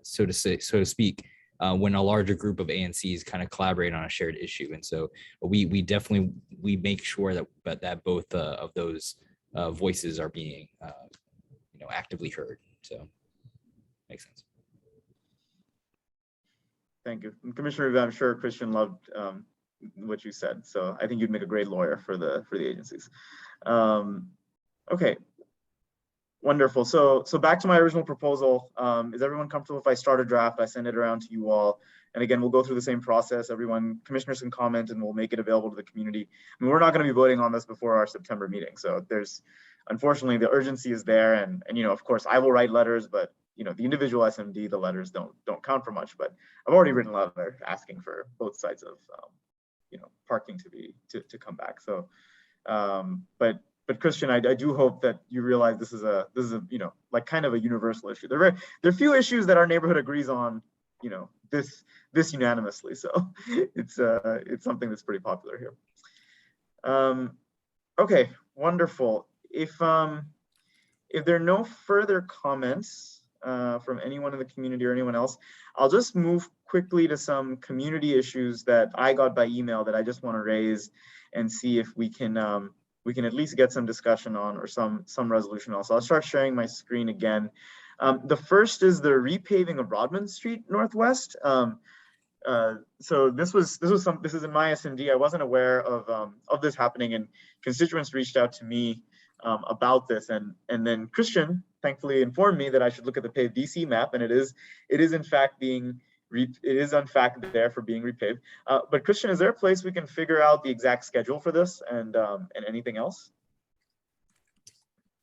so to speak, when a larger group of ANCs kind of collaborate on a shared issue. And so we definitely make sure that both of those voices are being, actively heard. So makes sense. Thank you. And Commissioner, I'm sure Christian loved what you said. So I think you'd make a great lawyer for the agencies. Okay, wonderful. So back to my original proposal. Is everyone comfortable if I start a draft? I send it around to you all. And again, we'll go through the same process. Commissioners can comment and we'll make it available to the community. I mean, we're not going to be voting on this before our September meeting. So unfortunately, the urgency is there. And of course, I will write letters, but the individual SMD, the letters don't count for much, but I've already written a letter asking for both sides of, parking to come back. So, but Christian, I do hope that you realize this is a like kind of a universal issue. There are few issues that our neighborhood agrees on, this unanimously. So it's something that's pretty popular here. Okay, wonderful. If there are no further comments from anyone in the community or anyone else, I'll just move quickly to some community issues that I got by email that I just want to raise and see if we can at least get some discussion on, or some resolution also. I'll start sharing my screen again. The first is the repaving of Rodman Street Northwest. So this is in my SMD. I wasn't aware of this happening, and constituents reached out to me about this, and then Christian thankfully informed me that I should look at the paved DC map, and it is in fact there for being repaved. But Christian, is there a place we can figure out the exact schedule for this and anything else?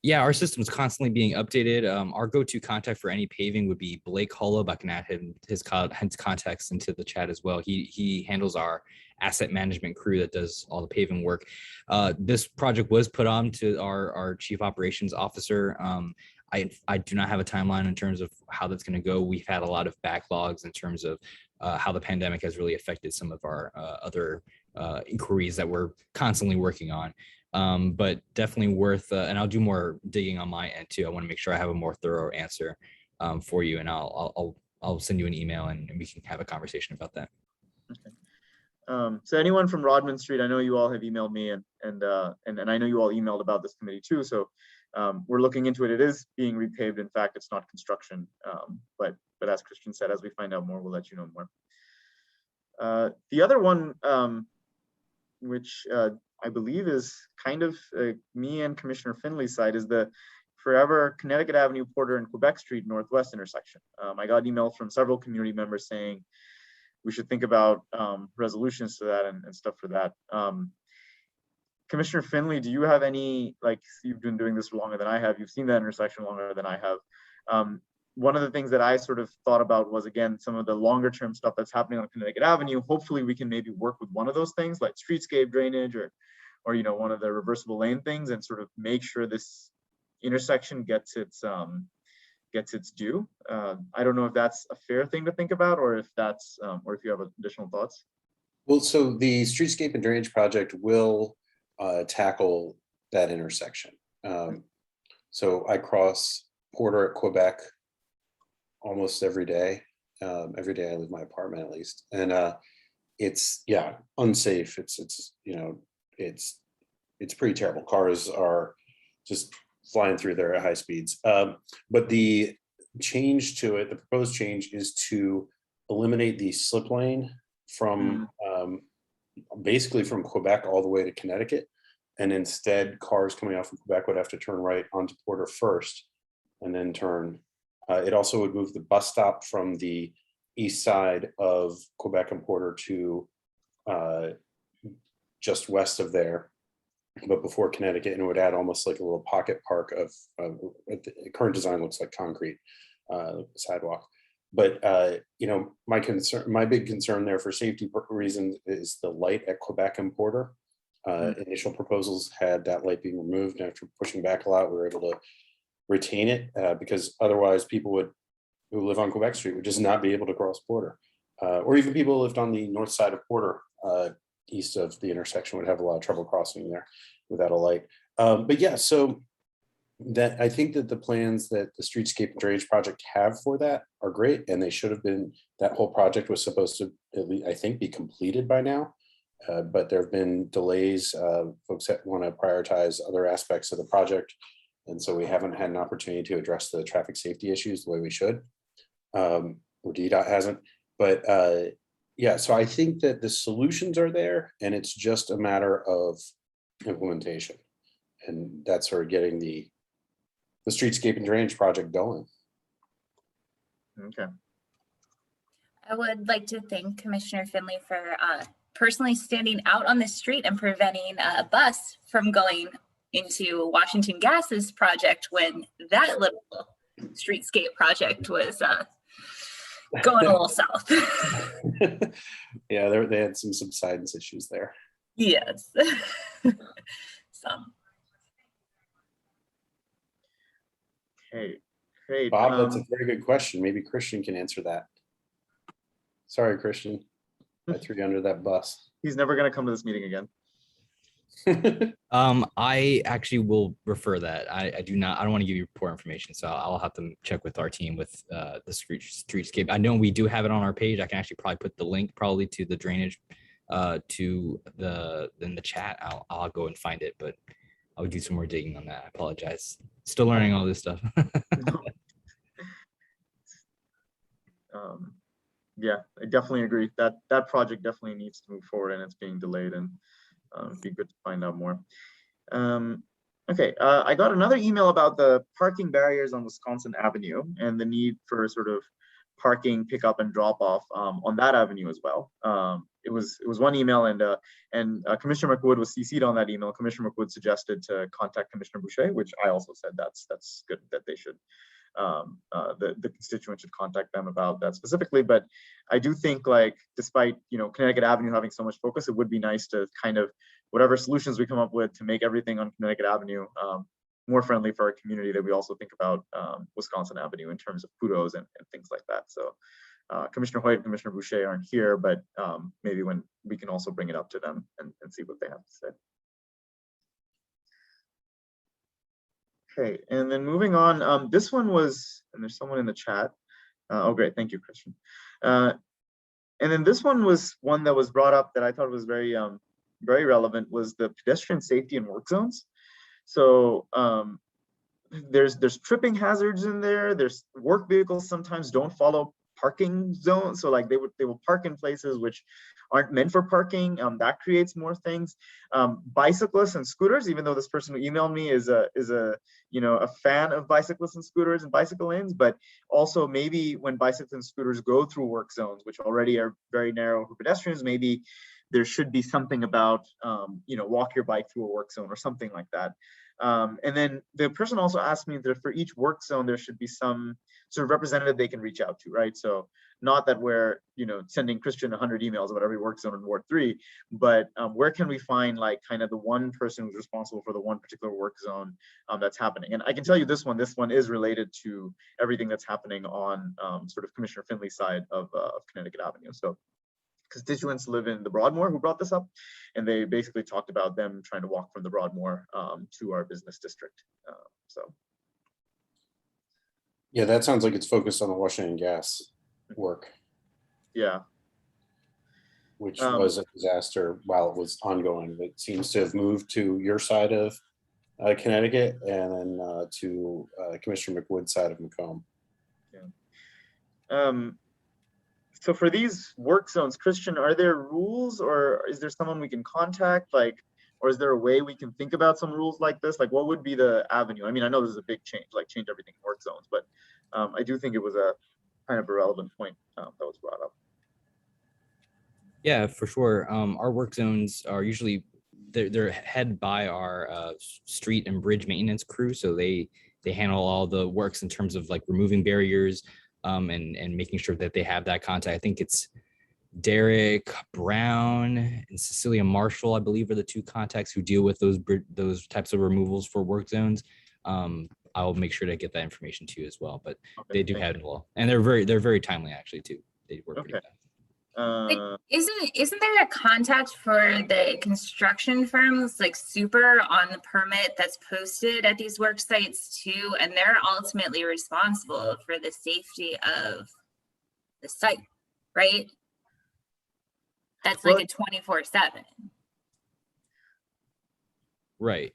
Yeah, our system is constantly being updated. Our go-to contact for any paving would be Blake Holub. I can add his contacts into the chat as well. He handles our asset management crew that does all the paving work. This project was put on to our chief operations officer. I do not have a timeline in terms of how that's going to go. We've had a lot of backlogs in terms of how the pandemic has really affected some of our other inquiries that we're constantly working on. But definitely worth, and I'll do more digging on my end too. I want to make sure I have a more thorough answer for you, and I'll send you an email and we can have a conversation about that. Okay. So anyone from Rodman Street, I know you all have emailed me, and I know you all emailed about this committee too. So we're looking into it. It is being repaved. In fact, it's not construction, but as Christian said, as we find out more, we'll let you know more. The other one, which I believe is kind of me and Commissioner Finley's side, is the forever Connecticut Avenue, Porter, and Quebec Street Northwest intersection. I got emails from several community members saying we should think about resolutions to that and stuff for that. Commissioner Finley, do you have any, like, you've been doing this longer than I have, you've seen that intersection longer than I have. One of the things that I sort of thought about was, again, some of the longer term stuff that's happening on Connecticut Avenue. Hopefully we can maybe work with one of those things like streetscape drainage or you know, one of the reversible lane things, and sort of make sure this intersection gets its due. I don't know if that's a fair thing to think about, or if that's or if you have additional thoughts. Well, so the streetscape and drainage project will tackle that intersection. So I cross Porter at Quebec almost every day. Every day I leave my apartment at least, and it's, yeah, unsafe. It's you know, it's pretty terrible. Cars are just flying through there at high speeds. But the change to it, the proposed change, is to eliminate the slip lane from basically from Quebec all the way to Connecticut. And instead, cars coming out from Quebec would have to turn right onto Porter first and then turn. It also would move the bus stop from the east side of Quebec and Porter to just west of there, but before Connecticut, and it would add almost like a little pocket park of the current design looks like concrete sidewalk. But you know, my big concern there for safety reasons is the light at Quebec and Porter. Initial proposals had that light being removed, and after pushing back a lot, we were able to retain it because otherwise people who live on Quebec Street would just not be able to cross Porter, or even people who lived on the north side of Porter, east of the intersection, would have a lot of trouble crossing there without a light. But yeah, so that I think that the plans that the streetscape and drainage project have for that are great, and they should have been. That whole project was supposed to, at least, I think, be completed by now. But there have been delays. Folks that want to prioritize other aspects of the project, and so we haven't had an opportunity to address the traffic safety issues the way we should, or DDOT hasn't. But yeah, so I think that the solutions are there, and it's just a matter of implementation, and that's sort of getting the streetscape and drainage project going. Okay. I would like to thank Commissioner Finley for personally standing out on the street and preventing a bus from going into Washington Gas's project when that little streetscape project was going a little south. Yeah, they had some subsidence issues there. Yes. Some. Okay, great. Bob, that's a very good question. Maybe Christian can answer that. Sorry, Christian. I threw you under that bus. He's never going to come to this meeting again. I actually will refer that. I don't want to give you poor information, so I'll have to check with our team with the streetscape. I know we do have it on our page. I can actually probably put the link probably to the drainage in the chat. I'll go and find it, but I'll do some more digging on that. I apologize. Still learning all this stuff. Yeah, I definitely agree that that project definitely needs to move forward, and it's being delayed, and it'd be good to find out more. Okay, I got another email about the parking barriers on Wisconsin Avenue and the need for sort of parking pickup and drop off on that avenue as well. It was one email, and Commissioner McWood was CC'd on that email. Commissioner McWood suggested to contact Commissioner Boucher, which I also said that's good, that they should. The constituents should contact them about that specifically. But I do think, like, despite, you know, Connecticut Avenue having so much focus, it would be nice to kind of, whatever solutions we come up with to make everything on Connecticut Avenue more friendly for our community, that we also think about Wisconsin Avenue in terms of PUDOs and things like that. So Commissioner Hoyt and Commissioner Boucher aren't here, but maybe when we can also bring it up to them and see what they have to say. Okay, and then moving on, this one was, and there's someone in the chat. Oh, great, thank you, Christian. And then this one was one that was brought up that I thought was very, very relevant, was the pedestrian safety in work zones. So there's tripping hazards in there. There's work vehicles sometimes don't follow parking zones. So like they will park in places which aren't meant for parking. That creates more things. Bicyclists and scooters, even though this person who emailed me is a fan of bicyclists and scooters and bicycle lanes, but also maybe when bicycles and scooters go through work zones, which already are very narrow for pedestrians, maybe there should be something about, walk your bike through a work zone or something like that. And then the person also asked me that for each work zone, there should be some sort of representative they can reach out to, right? So not that we're, sending Christian 100 emails about every work zone in Ward 3, but where can we find like kind of the one person who's responsible for the one particular work zone that's happening? And I can tell you this one is related to everything that's happening on sort of Commissioner Finley's side of Connecticut Avenue. So constituents live in the Broadmoor who brought this up, and they basically talked about them trying to walk from the Broadmoor to our business district. Yeah, that sounds like it's focused on the Washington Gas work. Yeah. Which was a disaster while it was ongoing. It seems to have moved to your side of Connecticut and then to Commissioner McWood's side of Macomb. Yeah. So for these work zones, Christian, are there rules or is there someone we can contact? Or is there a way we can think about some rules like this? Like what would be the avenue? I mean, I know this is a big change, like change everything in work zones, but I do think it was a kind of a relevant point that was brought up. Yeah, for sure. Our work zones are usually, they're head by our street and bridge maintenance crew. So they handle all the works in terms of like removing barriers, and making sure that they have that contact. I think it's Derek Brown and Cecilia Marshall, I believe, are the two contacts who deal with those types of removals for work zones. I'll make sure to get that information to you as well, but they do handle, and they're very timely actually too. They work pretty fast. Isn't there a contact for the construction firms like Super on the permit that's posted at these work sites too? And they're ultimately responsible for the safety of the site, right? That's like a 24/7. Right.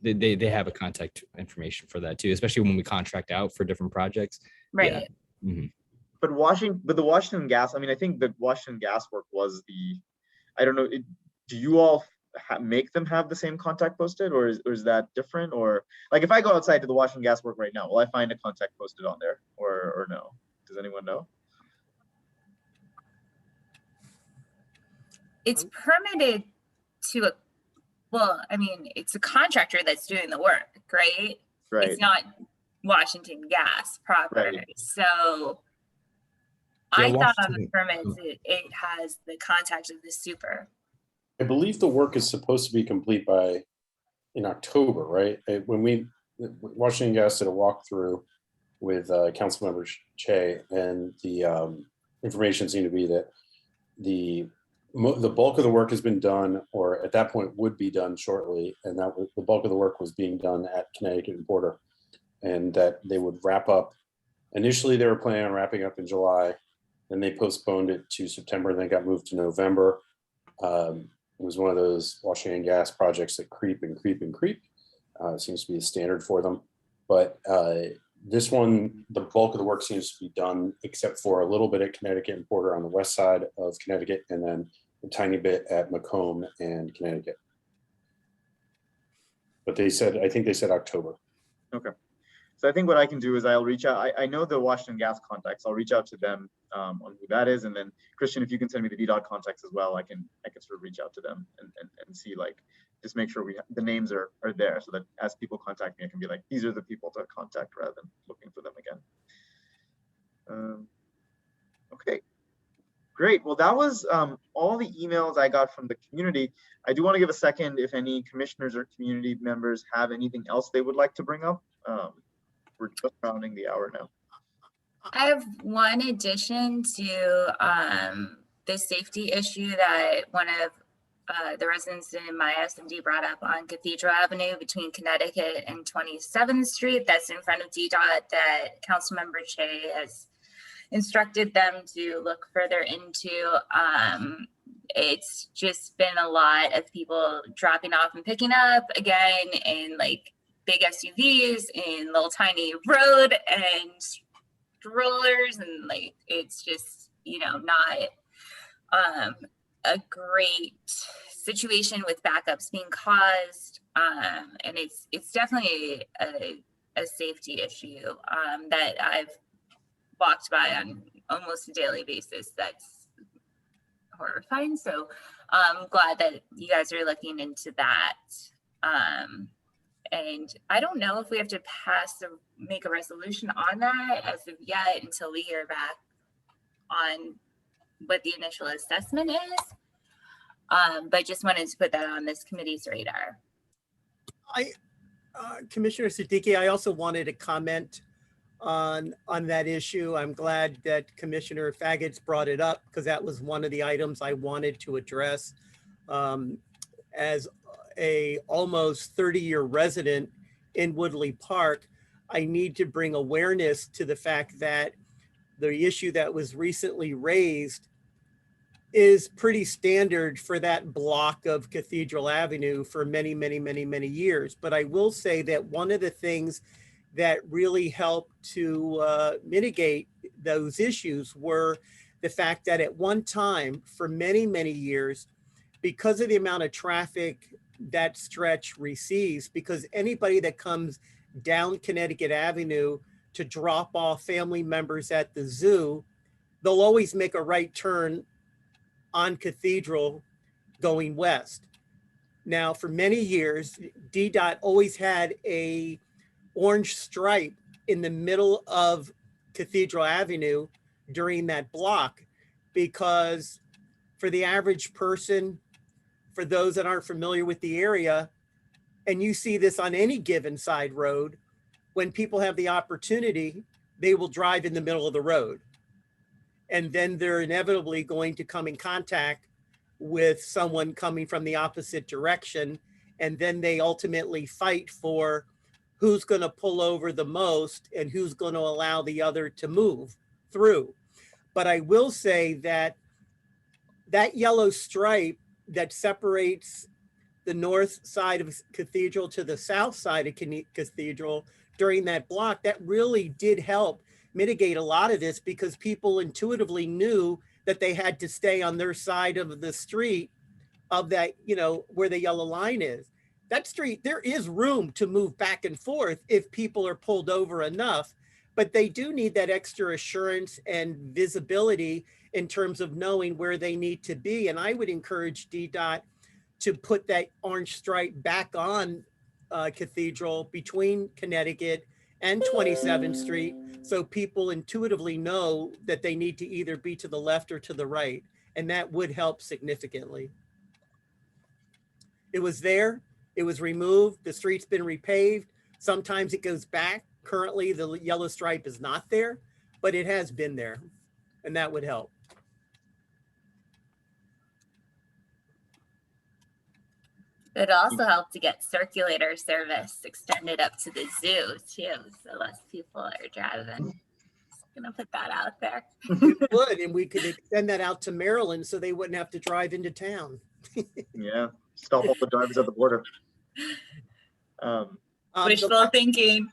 They have a contact information for that too, especially when we contract out for different projects. Right. Yeah. Mm-hmm. But the Washington Gas, I mean, I think the Washington Gas work was I don't know, do you all make them have the same contact posted, or is that different? Or like if I go outside to the Washington Gas work right now, will I find a contact posted on there or no? Does anyone know? It's permitted to it's a contractor that's doing the work, right? Right. It's not Washington Gas proper. Right. So I thought on the permits it has the contact of the Super. I believe the work is supposed to be complete in October, right? When Washington Gas did a walkthrough with council member Che, and the information seemed to be that the bulk of the work has been done, or at that point would be done shortly, and that the bulk of the work was being done at Connecticut and Porter, and that they would wrap up. Initially, they were planning on wrapping up in July, then they postponed it to September, and then got moved to November. It was one of those Washington Gas projects that creep and creep and creep. It seems to be a standard for them, but this one, the bulk of the work seems to be done, except for a little bit at Connecticut and Porter on the west side of Connecticut, and then a tiny bit at Macomb and Connecticut. But I think they said October. Okay. So I think what I can do is I'll reach out. I know the Washington Gas contacts. I'll reach out to them on who that is, and then Christian, if you can send me the DDOT contacts as well, I can sort of reach out to them and see, like, just make sure the names are there, so that as people contact me, I can be like, these are the people to contact rather than looking for them again. Okay, great. Well, that was all the emails I got from the community. I do want to give a second if any commissioners or community members have anything else they would like to bring up. We're just rounding the hour now. I have one addition to the safety issue that one of the residents in my SMD brought up on Cathedral Avenue between Connecticut and 27th Street. That's in front of DDOT, that Councilmember Che has instructed them to look further into. It's just been a lot of people dropping off and picking up again in like big SUVs in little tiny road, and strollers, and like it's just, you know, not a great situation with backups being caused, and it's definitely a safety issue that I've walked by on almost a daily basis. That's horrifying. So I'm glad that you guys are looking into that. And I don't know if we have to make a resolution on that as of yet until we hear back on what the initial assessment is. But just wanted to put that on this committee's radar. Commissioner Siddiqui, I also wanted to comment on that issue. I'm glad that Commissioner Faggots brought it up because that was one of the items I wanted to address. As a almost 30-year resident in Woodley Park, I need to bring awareness to the fact that the issue that was recently raised is pretty standard for that block of Cathedral Avenue for many, many, many, many years. But I will say that one of the things that really helped to mitigate those issues were the fact that at one time, for many, many years, because of the amount of traffic that stretch receives, because anybody that comes down Connecticut Avenue to drop off family members at the zoo, they'll always make a right turn on Cathedral going west. Now, for many years, DDOT always had a orange stripe in the middle of Cathedral Avenue during that block, because for the average person, for those that aren't familiar with the area, and you see this on any given side road, when people have the opportunity, they will drive in the middle of the road. And then they're inevitably going to come in contact with someone coming from the opposite direction. And then they ultimately fight for who's going to pull over the most and who's going to allow the other to move through. But I will say that that yellow stripe that separates the north side of Cathedral to the south side of Cathedral during that block, that really did help mitigate a lot of this, because people intuitively knew that they had to stay on their side of the street of that, you know, where the yellow line is. That street, there is room to move back and forth if people are pulled over enough, but they do need that extra assurance and visibility in terms of knowing where they need to be. And I would encourage DDOT to put that orange stripe back on Cathedral between Connecticut and 27th Street, so people intuitively know that they need to either be to the left or to the right. And that would help significantly. It was there, it was removed, the street's been repaved. Sometimes it goes back. Currently, the yellow stripe is not there, but it has been there, and that would help. It also helped to get circulator service extended up to the zoo too, so less people are driving. Just gonna put that out there. It would, and we could extend that out to Maryland so they wouldn't have to drive into town. Yeah, stop all the drivers at the border. Wishful thinking.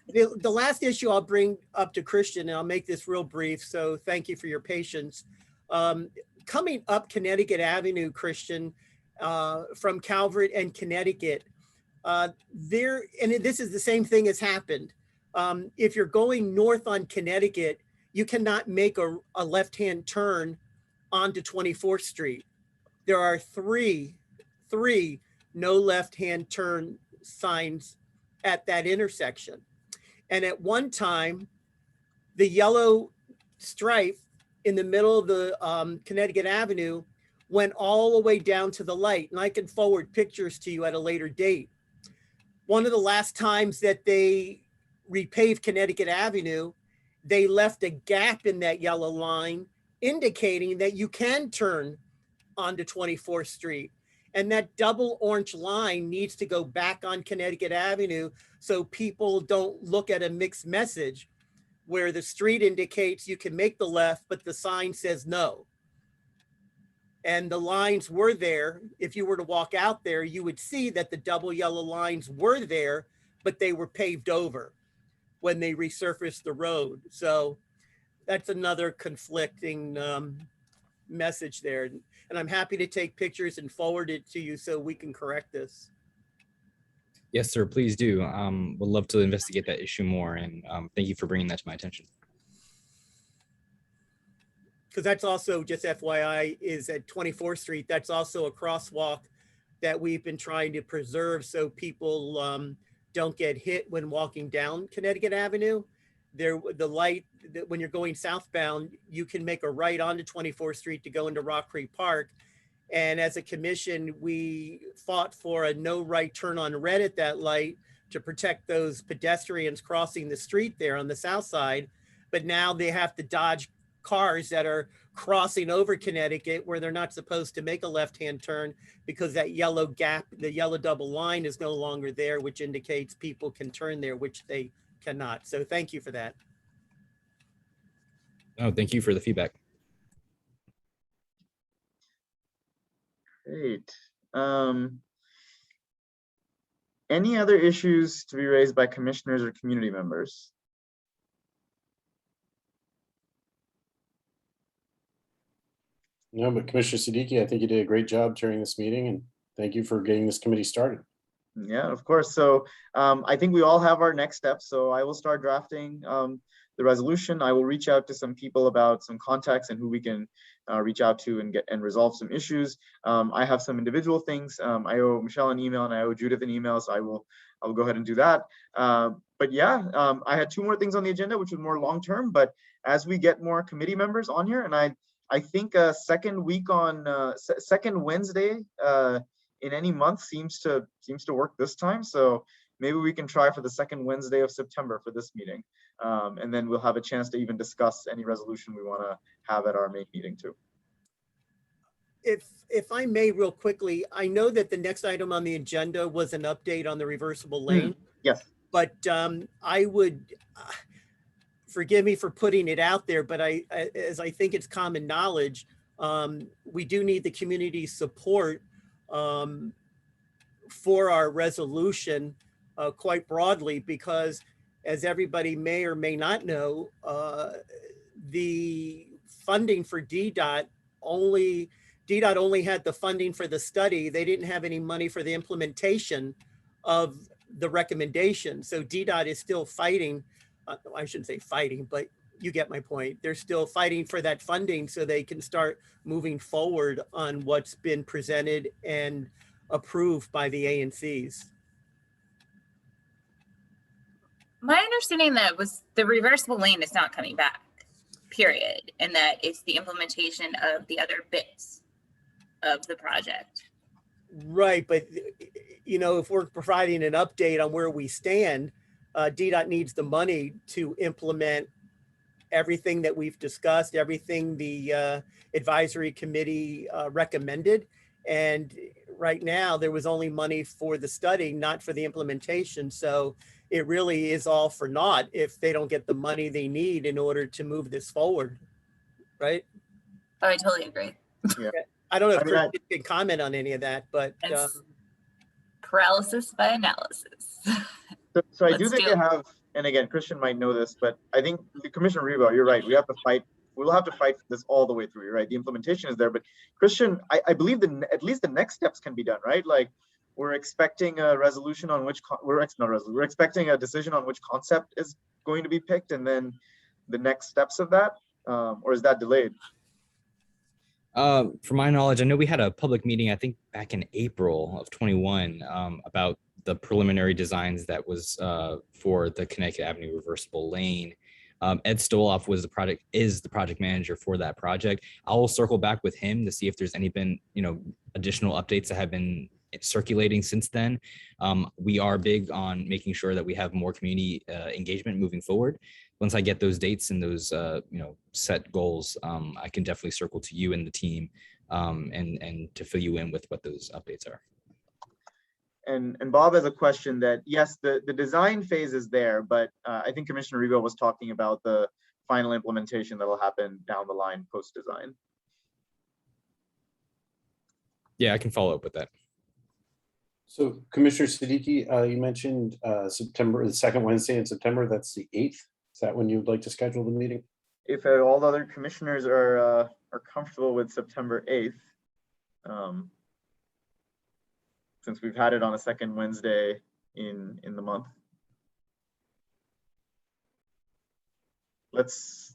The last issue I'll bring up to Christian, and I'll make this real brief, so thank you for your patience. Coming up Connecticut Avenue, Christian, from Calvert and Connecticut, and this is the same thing has happened. If you're going north on Connecticut, you cannot make a left-hand turn onto 24th Street. There are three no left-hand turn signs at that intersection. And at one time, the yellow stripe in the middle of the Connecticut Avenue went all the way down to the light. And I can forward pictures to you at a later date. One of the last times that they repaved Connecticut Avenue, they left a gap in that yellow line indicating that you can turn onto 24th Street. And that double orange line needs to go back on Connecticut Avenue so people don't look at a mixed message where the street indicates you can make the left, but the sign says no. And the lines were there. If you were to walk out there, you would see that the double yellow lines were there, but they were paved over. when they resurface the road. So that's another conflicting message there. And I'm happy to take pictures and forward it to you so we can correct this. Yes, sir, please do. Would love to investigate that issue more, and thank you for bringing that to my attention. Because that's also, just FYI, is at 24th Street. That's also a crosswalk that we've been trying to preserve so people don't get hit when walking down Connecticut Avenue. The light, when you're going southbound, you can make a right onto 24th Street to go into Rock Creek Park. And as a commission, we fought for a no right turn on red at that light to protect those pedestrians crossing the street there on the south side. But now they have to dodge cars that are crossing over Connecticut where they're not supposed to make a left-hand turn because that yellow gap, the yellow double line is no longer there, which indicates people can turn there, which they cannot. So thank you for that. Oh, thank you for the feedback. Great. Any other issues to be raised by commissioners or community members? No, but Commissioner Siddiqui, I think you did a great job during this meeting, and thank you for getting this committee started. Yeah, of course. So I think we all have our next steps. So I will start drafting the resolution. I will reach out to some people about some contacts and who we can reach out to and get and resolve some issues. I have some individual things. I owe Michelle an email and I owe Judith an email, so I will go ahead and do that. But yeah, I had two more things on the agenda, which was more long term. But as we get more committee members on here, and I think second week on second Wednesday in any month seems to work this time. So maybe we can try for the second Wednesday of September for this meeting. And then we'll have a chance to even discuss any resolution we want to have at our main meeting too. If I may real quickly, I know that the next item on the agenda was an update on the reversible lane. Yes. But I would, forgive me for putting it out there, but as I think it's common knowledge, we do need the community support for our resolution quite broadly, because as everybody may or may not know, the funding for DDOT only had the funding for the study. They didn't have any money for the implementation of the recommendation. So DDOT is still fighting. I shouldn't say fighting, but you get my point. They're still fighting for that funding so they can start moving forward on what's been presented and approved by the ANCs. My understanding that was the reversible lane is not coming back, period. And that it's the implementation of the other bits of the project. Right, but you know, if we're providing an update on where we stand, DDOT needs the money to implement everything that we've discussed, everything the advisory committee recommended. And right now there was only money for the study, not for the implementation. So it really is all for naught if they don't get the money they need in order to move this forward, right? Oh, I totally agree. Yeah. I don't know if Chris can comment on any of that, but paralysis by analysis. So I do think you have, and again, Christian might know this, but I think the Commissioner Reba, you're right. We have to fight. We'll have to fight this all the way through. You're right. The implementation is there, but Christian, I believe that at least the next steps can be done, right? Like we're expecting a resolution on which we're expecting a decision on which concept is going to be picked, and then the next steps of that, or is that delayed? From my knowledge, I know we had a public meeting, I think back in April of 21, about the preliminary designs that was for the Connecticut Avenue reversible lane. Ed Stoloff is the project manager for that project. I will circle back with him to see if there's been additional updates that have been circulating since then. We are big on making sure that we have more community engagement moving forward. Once I get those dates and those set goals, I can definitely circle to you and the team and to fill you in with what those updates are. And Bob has a question that, yes, the design phase is there, but I think Commissioner Rebo was talking about the final implementation that will happen down the line post-design. Yeah, I can follow up with that. So Commissioner Siddiqui, you mentioned September, the second Wednesday in September, that's the 8th. Is that when you would like to schedule the meeting? If all the other commissioners are comfortable with September 8th, since we've had it on a second Wednesday in the month. Let's.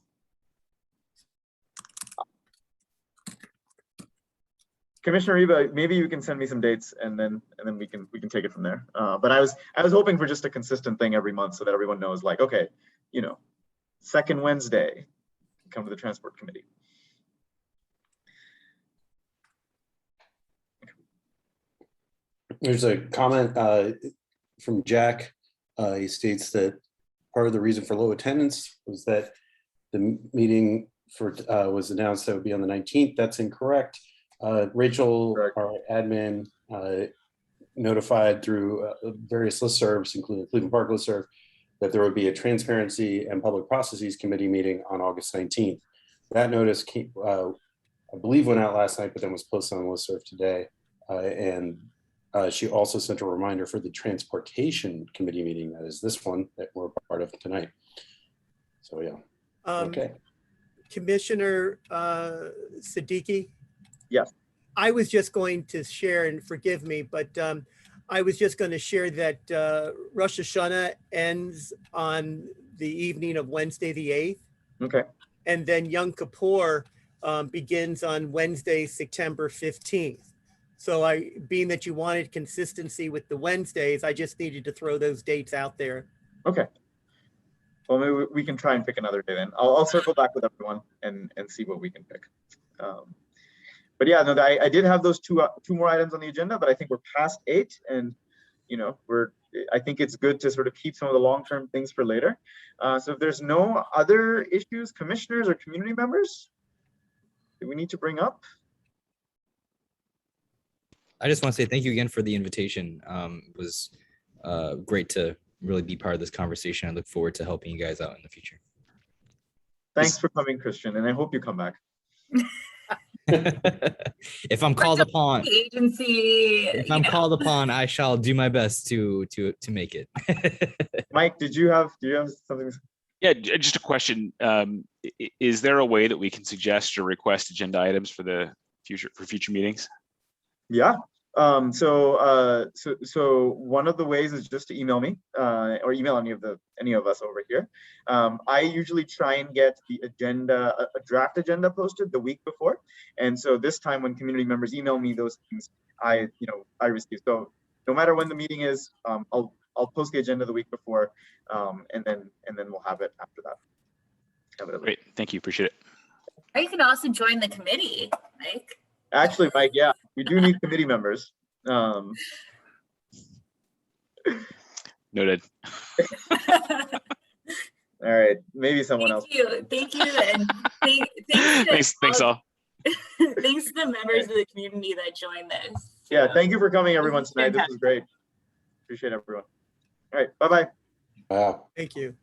Commissioner Reba, maybe you can send me some dates and then we can take it from there. But I was hoping for just a consistent thing every month so that everyone knows, like, okay, you know, second Wednesday, come to the Transport Committee. There's a comment from Jack. He states that part of the reason for low attendance was that the meeting was announced that would be on the 19th. That's incorrect. Rachel, Correct. our admin, notified through various listservs, including the Cleveland Park listserv, that there would be a Transparency and Public Processes Committee meeting on August 19th. That notice came, I believe, went out last night, but then was posted on the listserv today. And she also sent a reminder for the Transportation Committee meeting, that is this one that we're a part of tonight. So yeah, okay. Commissioner Siddiqui? Yes. I was just going to share, and forgive me, but I was just going to share that Rosh Hashanah ends on the evening of Wednesday, the 8th. Okay. And then Yom Kippur begins on Wednesday, September 15th. So being that you wanted consistency with the Wednesdays, I just needed to throw those dates out there. Okay. Well, maybe we can try and pick another day then. I'll circle back with everyone and see what we can pick. But yeah, no, I did have those two more items on the agenda, but I think we're past 8, and you know, I think it's good to sort of keep some of the long-term things for later. So if there's no other issues, commissioners or community members that we need to bring up. I just want to say thank you again for the invitation. It was great to really be part of this conversation. I look forward to helping you guys out in the future. Thanks for coming, Christian, and I hope you come back. If I'm called upon, agency, if I'm called upon, I shall do my best to make it. Mike, do you have something? Yeah, just a question. Is there a way that we can suggest or request agenda items for future meetings? Yeah. So one of the ways is just to email me or email any of us over here. I usually try and get the agenda, a draft agenda posted the week before. And so this time when community members email me those things, I receive. So no matter when the meeting is, I'll post the agenda the week before, and then we'll have it after that. Great, thank you, appreciate it. Or you can also join the committee, Mike. Actually, Mike, yeah, we do need committee members. Noted. All right, maybe someone else. Thank you, and thanks all. Thanks to the members of the community that joined this. Yeah, thank you for coming, everyone, tonight. This was great. Appreciate everyone. All right, bye-bye. Wow. Thank you.